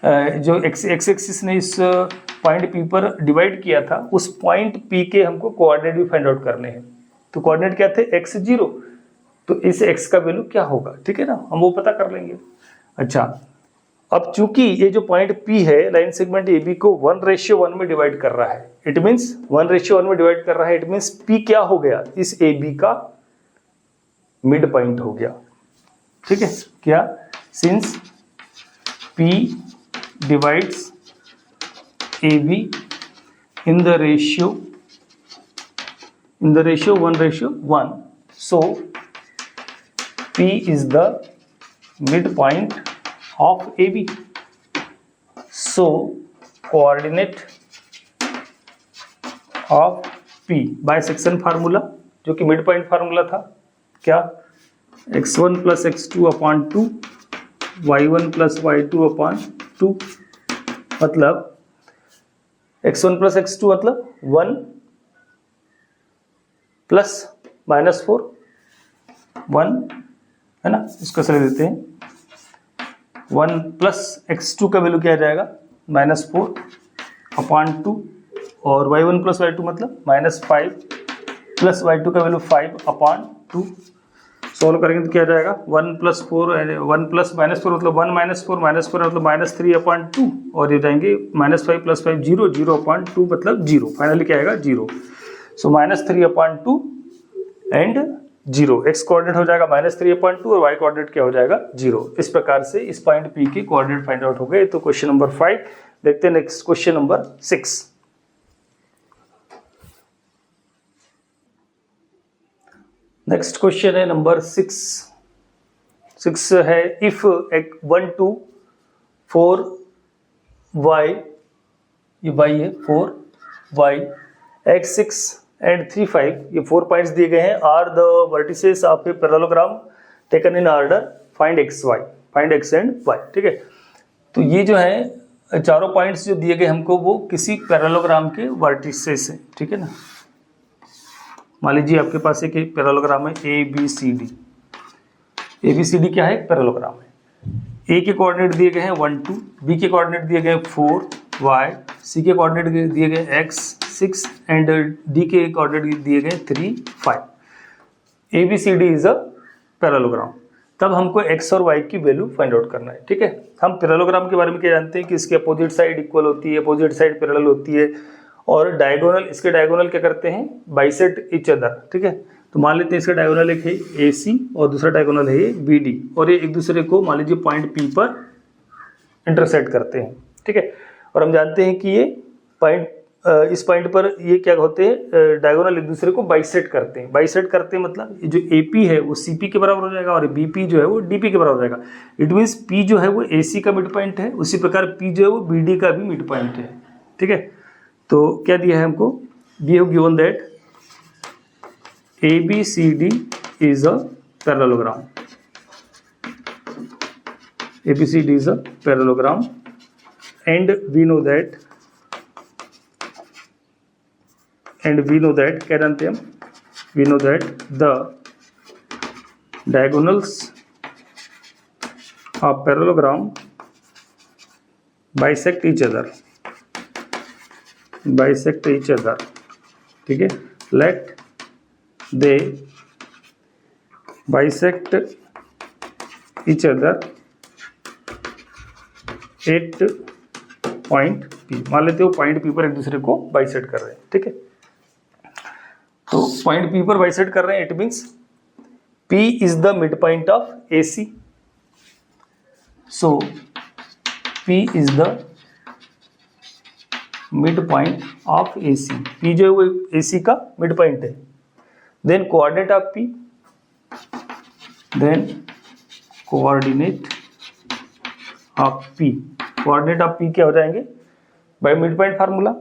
जो एक्स एक्सिस ने इस पॉइंट P पर डिवाइड किया था, उस पॉइंट P के हमको कोऑर्डिनेट भी फाइंड आउट करने हैं। तो कोऑर्डिनेट क्या थे x0, तो इस x का वैल्यू क्या होगा, ठीक है ना, हम वो पता कर लेंगे। अच्छा, अब चूंकि ये जो पॉइंट P है लाइन सेगमेंट AB को 1/1 में डिवाइड कर रहा है, इट मींस 1/1 में डिवाइड कर रहा है, इट मींस P क्या हो गया, इस AB का मिड पॉइंट हो गया। ठीक है, क्या, since P divides AB in the ratio 1/1, so P is the midpoint of AB. So coordinate of P bisection formula, जो कि मिड पॉइंट फार्मूला था, क्या, x1 plus x2 upon 2, y1 plus y2 upon 2, मतलब x1 plus x2 मतलब 1 plus -4, 1 है ना, इसको सही देते हैं, 1 प्लस x2 का वैल्यू क्या आ जाएगा -4 अपॉन 2, और y1 प्लस y2 मतलब -5 प्लस y2 का वैल्यू 5 अपॉन 2। सॉल्व करेंगे तो क्या जाएगा 1 प्लस -4 मतलब 1 -4 मतलब -3/2, और ये जाएंगे -5 प्लस 5 0/2 मतलब 0, फाइनली क्या आएगा 0। सो -3/2 एंड 0, x कोऑर्डिनेट हो जाएगा -3/2 और y कोऑर्डिनेट क्या हो जाएगा 0। इस प्रकार से इस पॉइंट P के कोऑर्डिनेट फाइंड आउट हो गए। तो क्वेश्चन नंबर 5 देखते हैं। Next question number 6। Next question है नंबर 6 है, इफ 1 2 4 y, ये y है 4 y x 6 एंड 3 5, ये 4 पॉइंट्स दिए गए हैं, are the vertices of a parallelogram taken in order, find x and y। ठीक है, तो ये जो है चारों पॉइंट्स जो दिए गए हमको वो किसी पैरेललोग्राम के वर्टिसेस हैं। ठीक है ना, मान लीजिए आपके पास एक पैरेललोग्राम है ABCD। ABCD क्या है, एक पैरेललोग्राम है। A के कोऑर्डिनेट दिए गए हैं 1 2, B के कोऑर्डिनेट दिए गए 4 y, C के कोऑर्डिनेट दिए गए x 6 एंड D के कोऑर्डिनेट दिए गए 3 5। ABCD is a parallelogram. तब हमको x और y की वैल्यू फाइंड आउट करना है। ठीक है, हम पैरेललोग्राम के बारे में क्या जानते हैं कि इसकी अपोजिट साइड इक्वल होती है, अपोजिट साइड पैरेलल होती है, और डायगोनल, इसके डायगोनल क्या करते हैं, बाइसेक्ट ईच अदर। ठीक है, तो मान लेते हैं इसका डायगोनल एक है AC और दूसरा डायगोनल है ये BD, और ये एक दूसरे को मान लीजिए पॉइंट P पर इंटरसेक्ट करते हैं। ठीक है, और हम जानते हैं कि ये पॉइंट इस पॉइंट पर ये क्या होते हैं, डायगोनल एक दूसरे को बाइसेक्ट करते हैं। बाइसेक्ट करते हैं मतलब जो AP है वो CP के बराबर हो जाएगा और BP जो है वो DP के बराबर हो जाएगा। इट मीन्स P जो है वो AC का मिड पॉइंट है, उसी प्रकार P जो है वो BD का भी मिड पॉइंट है। ठीक है, तो क्या दिया है हमको, we have given that ABCD is a parallelogram. ABCD is a parallelogram, and we know that क्या जानते हैं हम, we know that the diagonals of parallelogram bisect each other। ठीक है, let they bisect each other at point P। मान लेते हो point P पर एक दूसरे को बाइसेक्ट कर रहे हैं। ठीक है, तो पॉइंट P पर बाइसेक्ट कर रहे हैं, it means P is the mid point of AC. So P is the mid point of AC. P जो है वो AC का मिड पॉइंट है. Then coordinate of P, then coordinate of P. Coordinate of P क्या हो जाएंगे by mid point formula,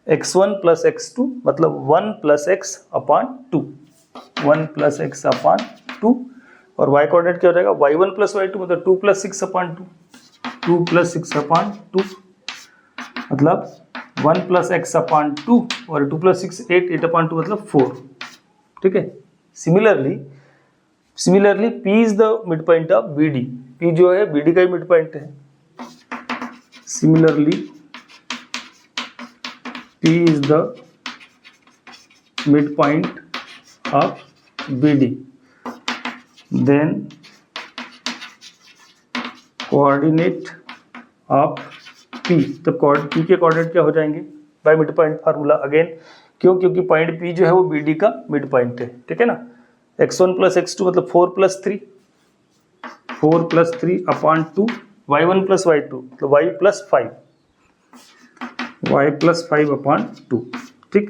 x1 plus x2 मतलब 1 plus x upon 2, 1 plus x upon 2. और y कोऑर्डिनेट क्या हो जाएगा y1 प्लस y2 मतलब 2 प्लस 6 अपॉन 2, 2 प्लस 6 अपॉन 2 मतलब 1 प्लस x अपॉन 2 और 2 प्लस 6 8, 8 अपॉन 2 मतलब 4. ठीक है. Similarly P is the mid point of BD. P जो है BD का ही मिड पॉइंट है. Similarly P is the midpoint of BD. Then coordinate of P. तो P के कोऑर्डिनेट क्या हो जाएंगे by mid point formula again. क्यों? क्योंकि पॉइंट P जो है वो BD का मिड पॉइंट है. ठीक है ना. x1 प्लस x2 मतलब 4 plus 3, 4 plus 3 upon 2, y1 plus y2 मतलब y plus 5, y plus 5 upon 2. ठीक.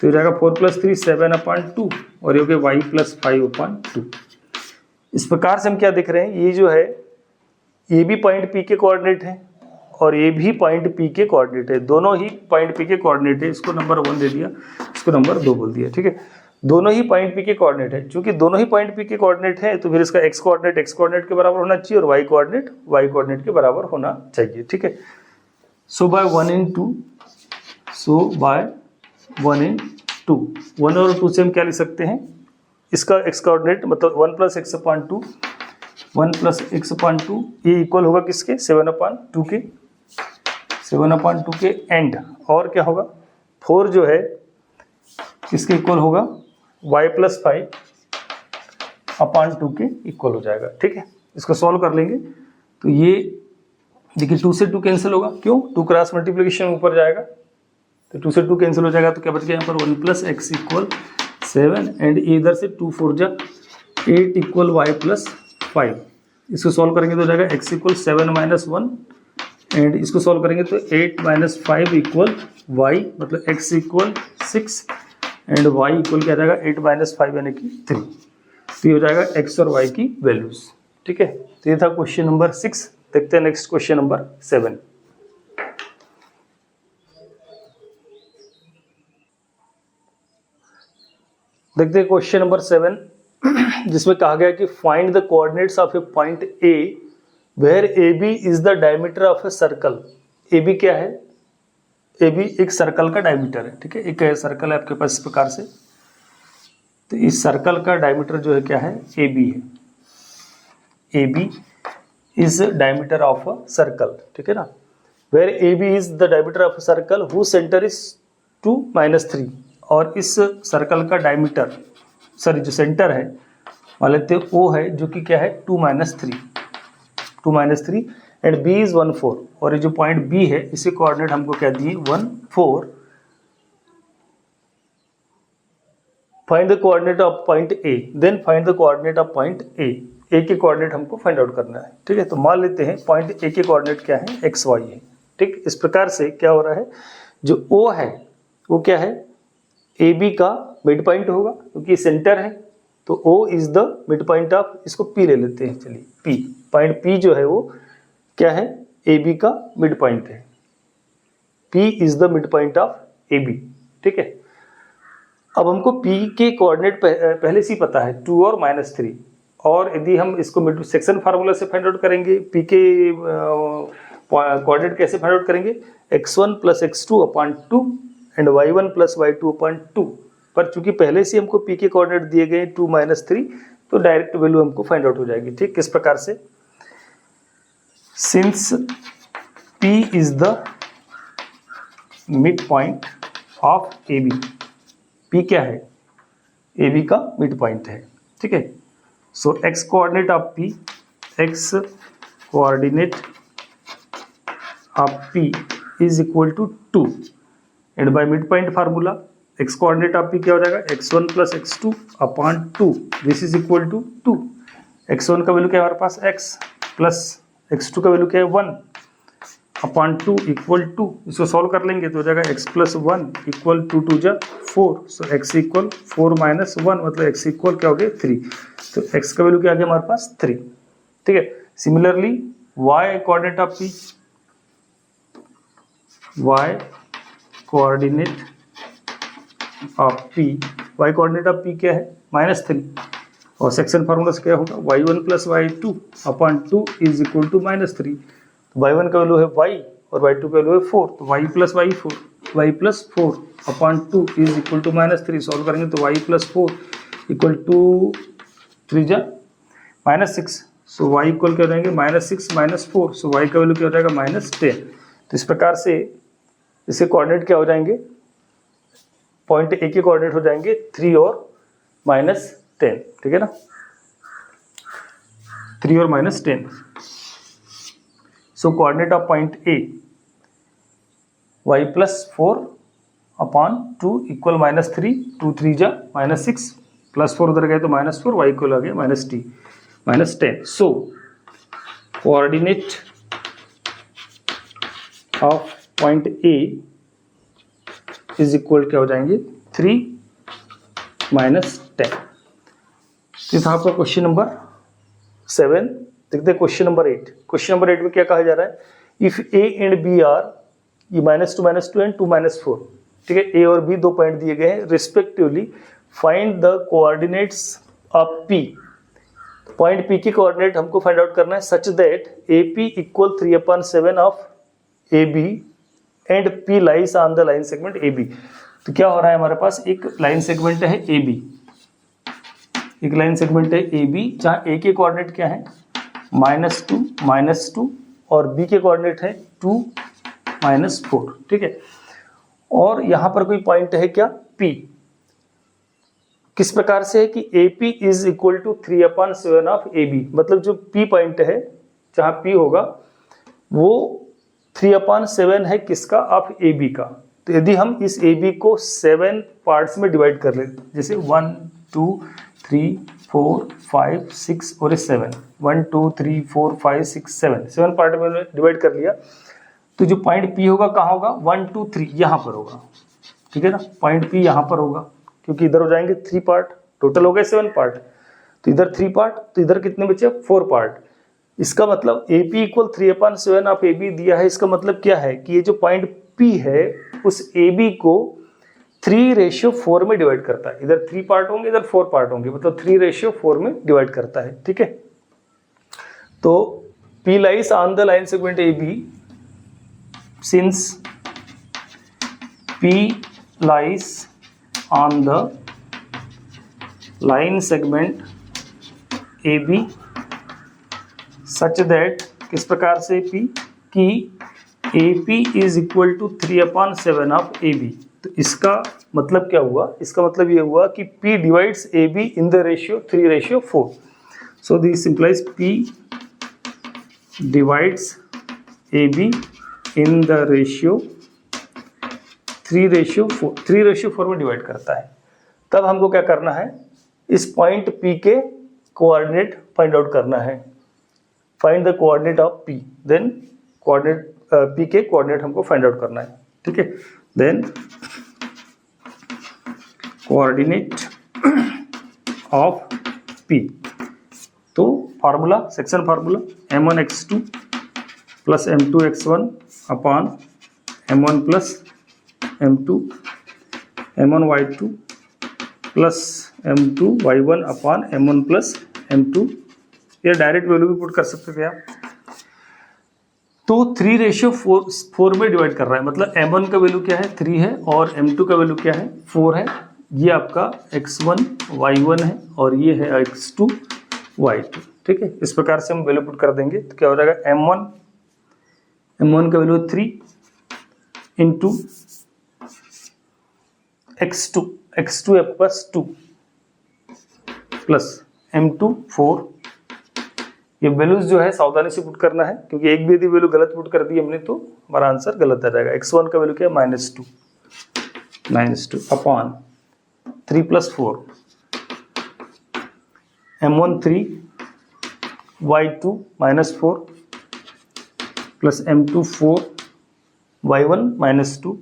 तो हो जाएगा 4 प्लस 3 7 अपॉन 2 और ये हो गया y प्लस 5 अपॉन 2. इस प्रकार से हम क्या देख रहे हैं, ये जो है ये भी पॉइंट P के कोऑर्डिनेट है और ये भी पॉइंट P के कोऑर्डिनेट है. दोनों ही पॉइंट P के कोऑर्डिनेट है. इसको नंबर 1 दे दिया, इसको नंबर 2 बोल दिया. ठीक है. दोनों ही पॉइंट P के कोऑर्डिनेट है. चूंकि दोनों ही पॉइंट P के कोऑर्डिनेट है तो फिर इसका x कोऑर्डिनेट के बराबर होना चाहिए और y कोऑर्डिनेट के बराबर होना चाहिए. ठीक है. सो बाय 1 इन 2, सो बाय 1 इन 2, 1 और 2 से हम क्या लिख सकते हैं, इसका x कोऑर्डिनेट मतलब 1 plus x upon 2, 1 plus x upon 2 ये इक्वल होगा किसके 7 अपॉन 2 के, 7 अपॉन 2 के एंड. और क्या होगा 4 जो है किसके इक्वल होगा y प्लस 5 अपॉन 2 के इक्वल हो जाएगा. ठीक है. इसको सॉल्व कर लेंगे तो ये देखिए 2 से 2 कैंसिल होगा. क्यों? 2 क्रॉस मल्टीप्लिकेशन ऊपर जाएगा तो 2 से 2 कैंसिल हो जाएगा. तो क्या बच गया यहाँ पर 1 प्लस एक्स इक्वल 7 एंड इधर से 2 4 जा 8 इक्वल y प्लस 5. इसको सॉल्व करेंगे तो हो जाएगा x इक्वल 7 माइनस 1 एंड इसको सॉल्व करेंगे तो 8 माइनस 5 इक्वल y मतलब x equal 6 and y equal क्या जाएगा 8 माइनस 5 यानी कि 3. तो ये हो जाएगा x और y की वैल्यूज. ठीक है. तो ये था क्वेश्चन नंबर 6. देखते हैं नेक्स्ट क्वेश्चन नंबर 7. देखते हैं क्वेश्चन नंबर 7 जिसमें कहा गया कि find the coordinates of a point A where AB is the diameter of a circle. AB क्या है? AB एक सर्कल का डायमीटर है. ठीक है. एक सर्कल है आपके पास इस प्रकार से. तो इस सर्कल का डायमीटर जो है क्या है AB है. AB is diameter of a circle. ठीक है ना. Where AB is the diameter of a circle whose centre is 2 minus 3. और इस सर्कल का डायमीटर जो सेंटर है मान लेते हैं O है जो कि क्या है 2 माइनस 3 एंड B इज 1 4. और ये जो पॉइंट B है इसे कोऑर्डिनेट हमको क्या दिए 1 4. Find the coordinate of point A, then find the coordinate of point A. A के कोऑर्डिनेट हमको फाइंड आउट करना है. ठीक है. तो मान लेते हैं पॉइंट A के कोऑर्डिनेट क्या है x y है. ठीक. इस प्रकार से क्या हो रहा है जो O है वो क्या है AB का मिड पॉइंट होगा क्योंकि सेंटर है. तो O is the mid point of, इसको P ले लेते हैं. चलिए P, पॉइंट P जो है वो क्या है AB का मिड पॉइंट है. P is the mid point of AB. ठीक है. अब हमको P के कोऑर्डिनेट पहले से ही पता है 2 और माइनस 3. और यदि हम इसको मिड सेक्शन फार्मूला से फाइंड आउट करेंगे P के कोऑर्डिनेट कैसे फाइंड आउट करेंगे x1 plus x2 upon 2 and y1 plus y2 upon 2. पर चूंकि पहले से हमको P के कोऑर्डिनेट दिए गए 2 माइनस 3 तो डायरेक्ट वैल्यू हमको फाइंड आउट हो जाएगी. ठीक. किस प्रकार से since P is the mid point of AB. P क्या है AB का मिड पॉइंट है. ठीक है. So x coordinate of P, x coordinate of P is equal to 2 and by mid point formula x coordinate of P क्या हो जाएगा, x1 plus x2 upon 2, this is equal to 2। x1 का value क्या है हमारे पास x, plus x2 का value क्या है 1 अपॉन 2 इक्वल टू, इसको सॉल्व कर लेंगे तो हो जाएगा x प्लस 1 इक्वल टू 2 जा 4, सो x इक्वल 4 माइनस 1 मतलब x इक्वल क्या हो गया 3, तो x का वैल्यू क्या आ गया हमारे पास 3, ठीक है। Similarly y coordinate of p, y coordinate of p, y coordinate of p क्या है -3, और सेक्शन फार्मूला से क्या होगा y1 plus y2 upon 2 is equal to -3, तो y1 का वैल्यू है y और y2 का वैल्यू है 4, तो y plus y plus 4 upon 2 is equal to -3, solve करेंगे तो y प्लस 4 इक्वल टू 3 जा -6, सो y इक्वल क्या हो जाएंगे -6 माइनस 4, सो y का वैल्यू क्या हो जाएगा -10। तो इस प्रकार से इसके कोऑर्डिनेट क्या हो जाएंगे, पॉइंट ए के कोऑर्डिनेट हो जाएंगे 3 और -10, ठीक है ना, 3 और -10। So coordinate of point A y plus 4 upon 2 equal -3, 2 3 जा -6 प्लस 4 उधर गए तो -4, y इक्वल आ गया -10। So coordinate of point A is equal क्या हो जाएंगे 3 -10। ये था आपका क्वेश्चन नंबर 7। देखते हैं क्वेश्चन नंबर 8। क्वेश्चन नंबर 8 में क्या कहा जा रहा है, if A and B are, ये -2 एंड 2 -4, ठीक है, ए और बी दो पॉइंट दिए गए हैं respectively, find the coordinates of P. Point P की कोऑर्डिनेट हमको फाइंड आउट करना है such that A P equal 3/7 of A B and P lies on the line segment A B. तो क्या हो रहा है हमारे पास, एक लाइन सेगमेंट है ए बी, एक लाइन सेगमेंट है ए बी, जहाँ ए के कोऑर्डिनेट क्या है -2 और बी के कोऑर्डिनेट है 2 -4, ठीक है। और यहाँ पर कोई पॉइंट है क्या P, किस प्रकार से है कि AP is equal to 3/7 of AB, मतलब जो P पॉइंट है जहाँ P होगा वो 3/7 है किसका, ऑफ AB का। तो यदि हम इस AB को 7 पार्ट्स में डिवाइड कर ले, जैसे 1 2 3 4 5 6 और 7, 1 2 3 4 5 6 7 पार्ट में डिवाइड कर लिया, तो जो पॉइंट P होगा कहाँ होगा, 1 2 3 यहाँ पर होगा, ठीक है ना। पॉइंट P यहाँ पर होगा, क्योंकि इधर हो जाएंगे 3 पार्ट, टोटल हो गए 7 पार्ट, तो इधर 3 पार्ट, तो इधर कितने बचे 4 पार्ट। इसका मतलब AP इक्वल 3/7 ऑफ AB दिया है, इसका मतलब क्या है कि ये जो पॉइंट P है उस AB को 3:4 में डिवाइड करता है। इधर 3 पार्ट होंगे, इधर 4 पार्ट होंगे, मतलब 3:4 में डिवाइड करता है, ठीक है। तो P lies on the line segment AB, since P lies on the line segment AB such that, किस प्रकार से P, कि AP is equal to 3/7 of AB। तो इसका मतलब क्या हुआ, इसका मतलब ये हुआ कि P divides AB in the ratio 3:4। So this implies P divides AB in the ratio 3:4, 3:4 में डिवाइड करता है। तब हमको क्या करना है, इस पॉइंट P के कोऑर्डिनेट फाइंड आउट करना है, find the coordinate of P, then coordinate P के कोऑर्डिनेट हमको फाइंड आउट करना है, ठीक है। देन कोऑर्डिनेट ऑफ P, तो formula, section formula m1x2 plus m2x1 upon m1 plus m2 m1y2 plus m2y1 upon m1 plus m2, ये direct value भी put कर सकते थे आप। तो 3:4 में डिवाइड कर रहा है, मतलब m1 का वैल्यू क्या है 3 है और m2 का वैल्यू क्या है 4 है। ये आपका x1 y1 है और ये है x2 y2, ठीक है। इस प्रकार से हम वैल्यू पुट कर देंगे तो क्या हो जाएगा, m1 का वैल्यू 3 इंटू x2 आपके पास 2 प्लस m2 4। ये वैल्यूज जो है सावधानी से पुट करना है, क्योंकि एक भी यदि वैल्यू गलत पुट कर दी हमने तो हमारा आंसर गलत आ जाएगा। x1 का वैल्यू क्या है -2, -2 upon 3 + 4 m1 3 y2 -4 plus m2 4 y1 -2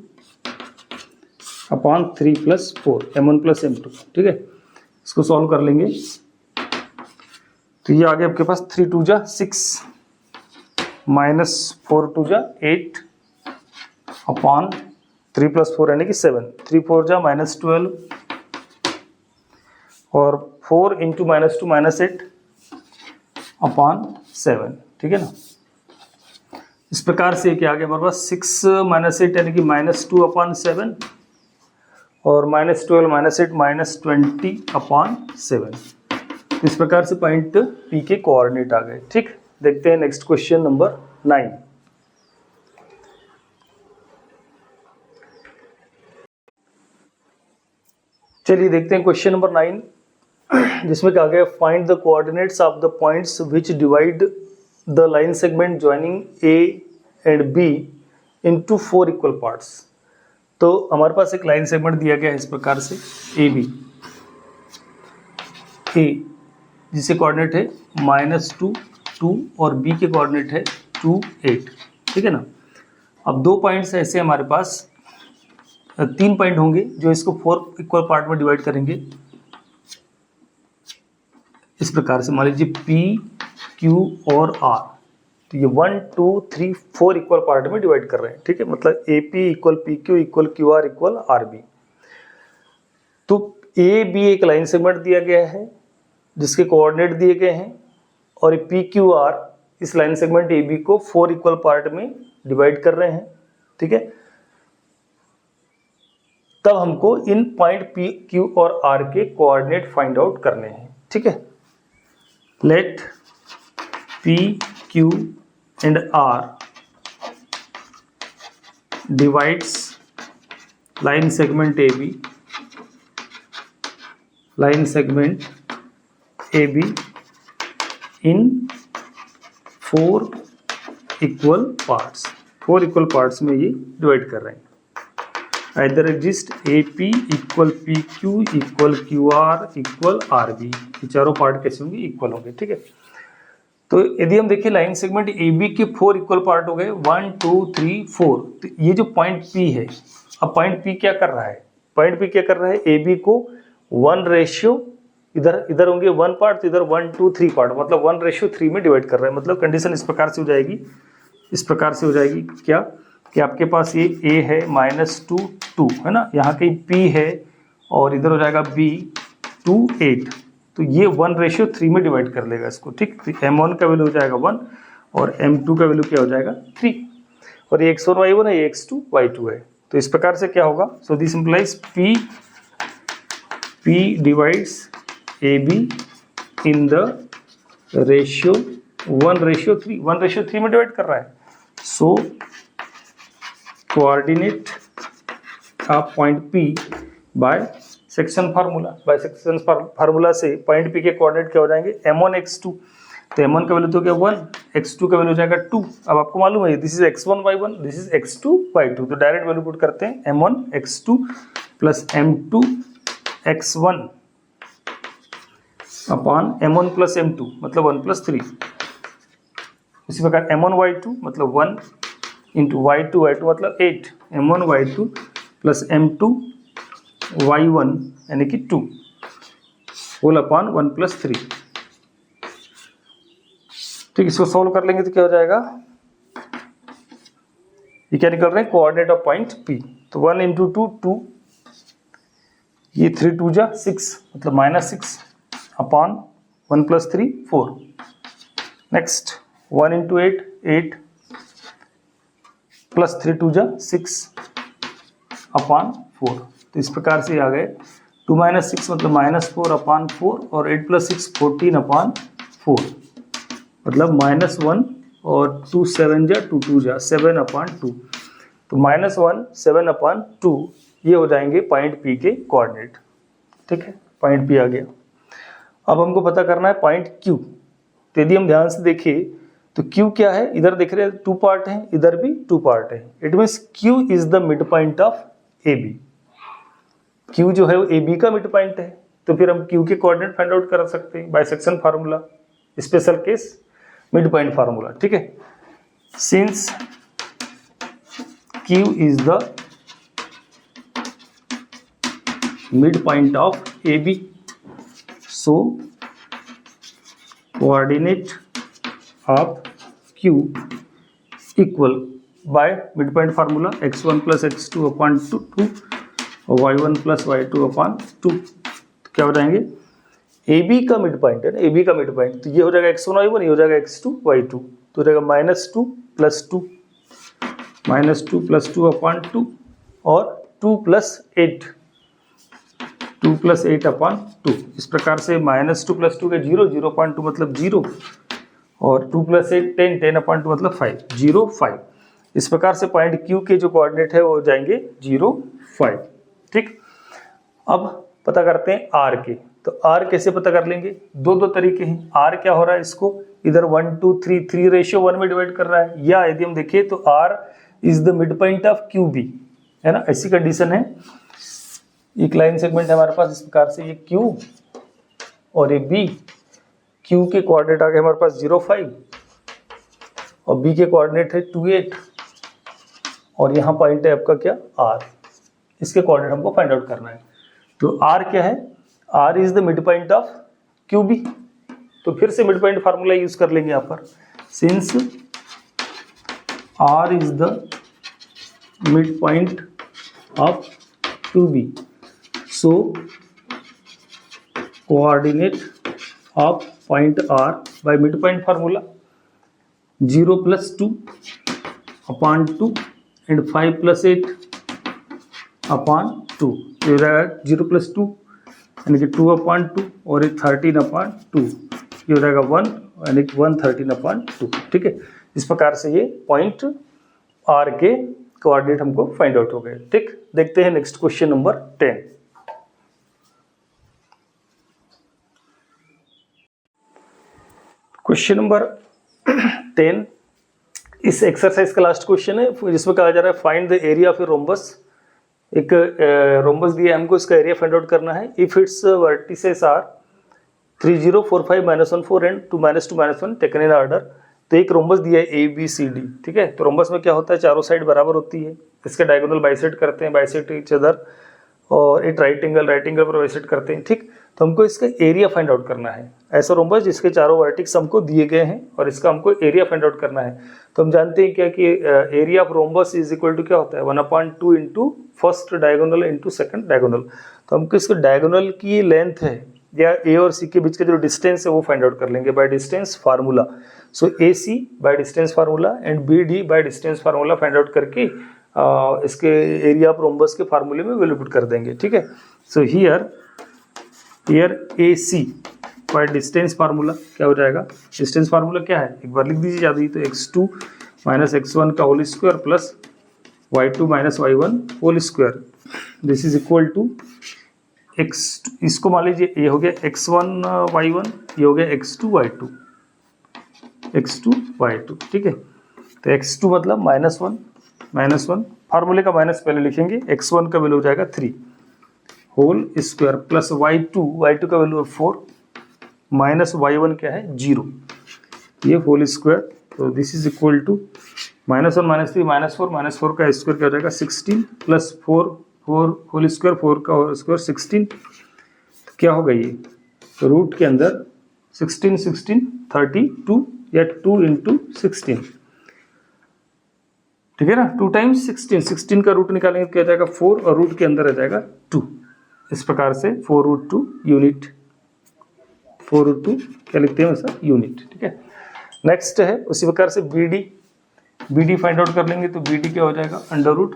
upon 3 + 4 m1 + m2। ठीक है, इसको सॉल्व कर लेंगे तो ये आ गया आपके पास 3 × 2 = 6 -4 × 2 = 8 अपॉन 3 + 4 यानी कि 7, 3 × 4 = -12 और 4 × -2 -8 अपॉन 7। ठीक है ना, इस प्रकार से क्या आ गया हमारे पास 6 - 8 यानी कि -2 अपॉन 7 और -12 -8 -20 अपॉन 7। इस प्रकार से पॉइंट P के कोऑर्डिनेट आ गए। ठीक, देखते हैं नेक्स्ट क्वेश्चन नंबर 9। चलिए देखते हैं क्वेश्चन नंबर 9, जिसमें कहा गया find the coordinates of the points which divide the line segment joining A and B into 4 equal parts. तो हमारे पास एक लाइन सेगमेंट दिया गया है इस प्रकार से AB, A जिसे कोऑर्डिनेट है -2 2 और B के कोऑर्डिनेट है 2 8। ठीक है ना, अब दो पॉइंट्स ऐसे हमारे पास 3 पॉइंट होंगे जो इसको 4 इक्वल पार्ट में डिवाइड करेंगे। इस प्रकार से मान लीजिए P Q और R, तो ये 1 2 3 4 इक्वल पार्ट में डिवाइड कर रहे हैं। ठीक है, मतलब AP = PQ = QR = RB। तो AB एक लाइन सेगमेंट दिया गया है जिसके कोऑर्डिनेट दिए गए हैं और PQR इस लाइन सेगमेंट AB को 4 इक्वल पार्ट में डिवाइड कर रहे हैं। ठीक है, तब हमको इन पॉइंट P Q और R के कोऑर्डिनेट फाइंड आउट करने हैं। ठीक है, let P Q and R divides line segment AB in 4 equal parts. 4 equal parts में ये डिवाइड कर रहे हैं। Either exist AP = PQ = QR = RB। ये चारों पार्ट कैसे होंगे? इक्वल होंगे। ठीक है, तो यदि हम देखिए लाइन सेगमेंट AB के 4 इक्वल पार्ट हो गए 1 2 3 4। तो ये जो पॉइंट P है, अब पॉइंट P क्या कर रहा है? पॉइंट P क्या कर रहा है? AB को 1:, इधर होंगे 1 पार्ट, तो इधर 1 2 3 पार्ट, मतलब 1:3 में डिवाइड कर रहा है। मतलब कंडीशन इस प्रकार से हो जाएगी, क्या कि आपके पास ये A है -2 2 है ना, यहाँ कहीं P है और इधर हो जाएगा B 2 8, तो ये 1:3 में डिवाइड कर लेगा इसको। ठीक, तो M1 का वैल्यू हो जाएगा 1 और M2 का वैल्यू क्या हो जाएगा 3, और ये X1 Y1 है, ये X2 Y2 है। तो इस प्रकार से क्या होगा? So this implies P divides AB in the ratio 1:3, 1:3 में डिवाइड कर रहा है। So coordinate of point P by section formula से पॉइंट P के कोऑर्डिनेट क्या हो जाएंगे? M1 X2, तो M1 का वैल्यू तो क्या 1, X2 का वैल्यू हो जाएगा 2। अब आपको मालूम है this is X1 Y1, this is X2 Y2, तो डायरेक्ट वैल्यू पुट करते हैं M1 X2 plus M2 X1 upon M1 plus M2 मतलब 1 + 3। इसी प्रकार M1 Y2 मतलब 1 इंटू Y2 मतलब 8, M1 Y2 plus M2 Y1 यानी कि 2 होल अपॉन 1 + 3। ठीक, इसको सोल्व कर लेंगे तो क्या हो जाएगा? ये क्या निकल रहे हैं? Coordinate of point P। तो 1 × 2 2, ये 3 × 2 = 6 मतलब -6 अपॉन 1 + 3 4। Next 1 × 8 8 plus 3 × 2 = 6 upon 4। तो इस प्रकार से आ गए 2 - 6 मतलब -4 अपॉन 4 और 8 + 6 14 अपॉन 4 मतलब -1 और 2 7 2 2 7 अपॉन 2। तो -1 7 अपॉन 2 ये हो जाएंगे पॉइंट P के कोऑर्डिनेट। ठीक है, पॉइंट P आ गया। अब हमको पता करना है पॉइंट Q। तो यदि हम ध्यान से देखिए तो Q क्या है? इधर देख रहे हैं 2 पार्ट है, इधर भी 2 पार्ट है। It means Q is the mid point of AB। Q जो है वो AB का मिड पॉइंट है, तो फिर हम Q के कोऑर्डिनेट फाइंड आउट कर सकते हैं bisection formula, special case mid point formula, ठीक है। Since Q is the mid point of AB, so coordinate of Q equal by mid point formula x1 plus x2 upon 2 और y1 plus y2 upon 2, क्या हो जाएंगे, AB का mid point है ना, AB का मिड पॉइंट, तो ये हो जाएगा x1 y1, ये हो जाएगा x2 y2, तो हो जाएगा -2 प्लस 2, -2 प्लस 2 अपॉन 2 और 2 प्लस 8, 2 प्लस 8 अपॉन 2। इस प्रकार से -2 प्लस 2 के 0, 0.2 मतलब 0 और 2 प्लस 8 10, 10 अपॉन 2 मतलब 5, 0 5। इस प्रकार से पॉइंट Q के जो कोऑर्डिनेट है वो हो जाएंगे 0 5, ठीक। अब पता करते हैं R के, तो R कैसे पता कर लेंगे, दो तरीके हैं। R क्या हो रहा है, इसको इधर 1 2 3 3 रेशियो 1 में डिवाइड कर रहा है, या यदि हम देखें तो R is the mid point of QB, है ना, ऐसी कंडीशन है। एक लाइन सेगमेंट है हमारे पास इस प्रकार से, ये Q और ये B, Q के कोऑर्डिनेट आ गए हमारे पास 0 5 और B के कोऑर्डिनेट है 2 8 और यहाँ पॉइंट है आपका क्या R, इसके कोऑर्डिनेट हमको फाइंड आउट करना है। तो R क्या है, R is the mid point of QB, तो फिर से मिड पॉइंट फार्मूला यूज कर लेंगे यहाँ पर, since R is the mid point of QB, so coordinate of point R by mid point formula 0 plus 2 upon 2 and 5 plus 8 upon 2, ये हो जाएगा 0 प्लस 2 यानी कि 2 अपॉन 2 और एक 13 अपॉन 2, ये हो जाएगा 1 यानी कि 1 13 अपॉन 2, ठीक है। इस प्रकार से ये पॉइंट R के कोऑर्डिनेट हमको फाइंड आउट हो गए, ठीक। देखते हैं next question number 10। Question number 10 इस एक्सरसाइज का लास्ट क्वेश्चन है, जिसमें कहा जा रहा है find the area of a rhombus. एक रोम्बस दिया है हमको, इसका एरिया फाइंड आउट करना है। If its vertices are 3 0 4 5 -1 4 and 2 -1 taken in order. तो एक रोम्बस दिया है ABCD, ठीक है। तो रोम्बस में क्या होता है, चारों साइड बराबर होती है, इसके डायगोनल बाइसेक्ट करते हैं, बाइसेक्ट ईच अदर, और एक राइट एंगल पर बाइसेक्ट करते हैं, ठीक। तो हमको इसका एरिया फाइंड आउट करना है। ऐसा रोम्बस जिसके चारों वर्टिक्स हमको दिए गए हैं और इसका हमको एरिया फाइंड आउट करना है। तो हम जानते हैं क्या कि area of rhombus is equal to क्या होता है, 1/2 into first diagonal into second diagonal. तो हमको इसके डायगोनल की लेंथ है या A और C के बीच का जो डिस्टेंस है वो फाइंड आउट कर लेंगे by distance formula. So AC by distance formula and BD by distance formula find out करके इसके एरिया ऑफ रोम्बस के फार्मूले में वैल्यू पुट कर देंगे, ठीक है। So here AC by distance formula क्या हो जाएगा, डिस्टेंस फार्मूला क्या है एक बार लिख दीजिए याद ही, तो x2 माइनस x1 का whole square plus y2 minus y1 whole square, this is equal to x, इसको मान लीजिए ये हो गया x1 y1, ये हो गया x2 y2, ठीक है। तो x2 मतलब -1 फार्मूले का माइनस पहले लिखेंगे, x1 का वैल्यू हो जाएगा 3 होल स्क्वायर प्लस y2 का वैल्यू है 4 माइनस y1 क्या है 0, ये होल स्क्वायर। तो दिस इज इक्वल टू -1 -3 -4 का स्क्वायर क्या हो जाएगा 16 प्लस 4 होल स्क्वायर 4 का होल स्क्वायर 16, तो क्या होगा ये, तो रूट के अंदर 16 32 या 2 इंटू 16, ठीक है ना, 2 टाइम्स 16 का रूट निकालेंगे क्या जाएगा 4 और रूट के अंदर आ जाएगा 2। इस प्रकार से 4√2 यूनिट, 4√2 क्या लिखते हैं वैसा यूनिट, ठीक है। नेक्स्ट है उसी प्रकार से BD फाइंड आउट कर लेंगे। तो BD क्या हो जाएगा अंडर रूट,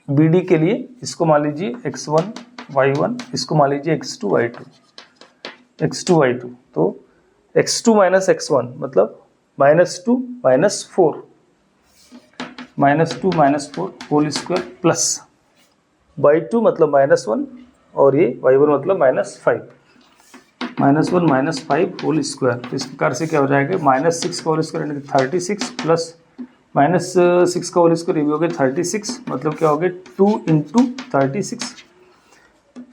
BD के लिए इसको मान लीजिए x1 y1, इसको मान लीजिए x2 y2, तो x2 माइनस x1 मतलब -2 -4 होल स्क्वायर प्लस y2 मतलब -1 और ये y1 मतलब -5 होल स्क्वायर। तो इस प्रकार से क्या हो जाएगा -6 का होल स्क्वायर यानी 36 प्लस -6 का होल स्क्वायर ये भी हो गया 36, मतलब क्या हो गया 2 इंटू 36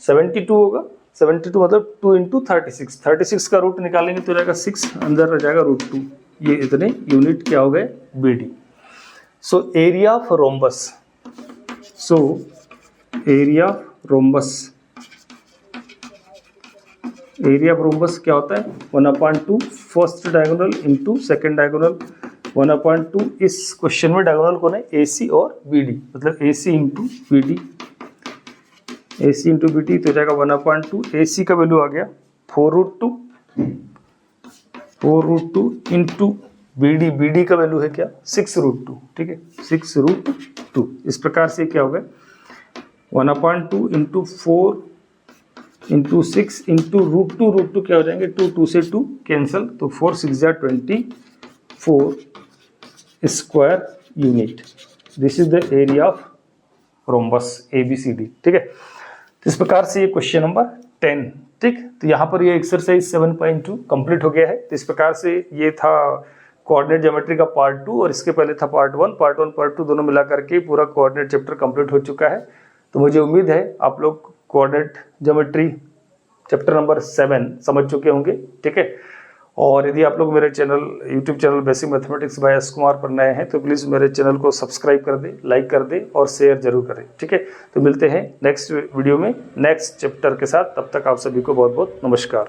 72 होगा, 72 मतलब 2 इंटू 36, 36 का रूट निकालेंगे तो रहेगा 6, अंदर रह जाएगा √2, ये इतने यूनिट क्या हो गए BD। So area of rhombus, so area of rhombus क्या होता है 1/2 first diagonal into second diagonal, 1/2 इस क्वेश्चन में डायगोनल कौन है AC और BD, मतलब AC into BD, AC into BD तो जाएगा 1/2, AC का वैल्यू आ गया 4√2 इंटू BD का वैल्यू है क्या 6√2, ठीक है 6√2। इस प्रकार से क्या हो गया 1/2 इंटू 4 इंटू 6 इंटू √2 क्या हो जाएंगे 2 से 2 कैंसल, तो 4 6 जा 24 square unit. This is the area of rhombus ABCD, ठीक है। तो इस प्रकार से ये क्वेश्चन नंबर 10, ठीक। तो यहाँ पर ये एक्सरसाइज 7.2 कंप्लीट हो गया है। तो इस प्रकार से ये था कोऑर्डिनेट ज्योमेट्री का पार्ट 2 और इसके पहले था पार्ट 1 पार्ट 2 दोनों मिला करके पूरा कोऑर्डिनेट चैप्टर कंप्लीट हो चुका है। तो मुझे उम्मीद है आप लोग कोऑर्डिनेट ज्योमेट्री चैप्टर नंबर 7 समझ चुके होंगे, ठीक है। और यदि आप लोग मेरे channel YouTube channel basic mathematics by S Kumar पर नए हैं तो प्लीज़ मेरे चैनल को सब्सक्राइब कर दें, लाइक कर दें और शेयर जरूर करें, ठीक है। तो मिलते हैं नेक्स्ट वीडियो में नेक्स्ट चैप्टर के साथ, तब तक आप सभी को बहुत बहुत नमस्कार।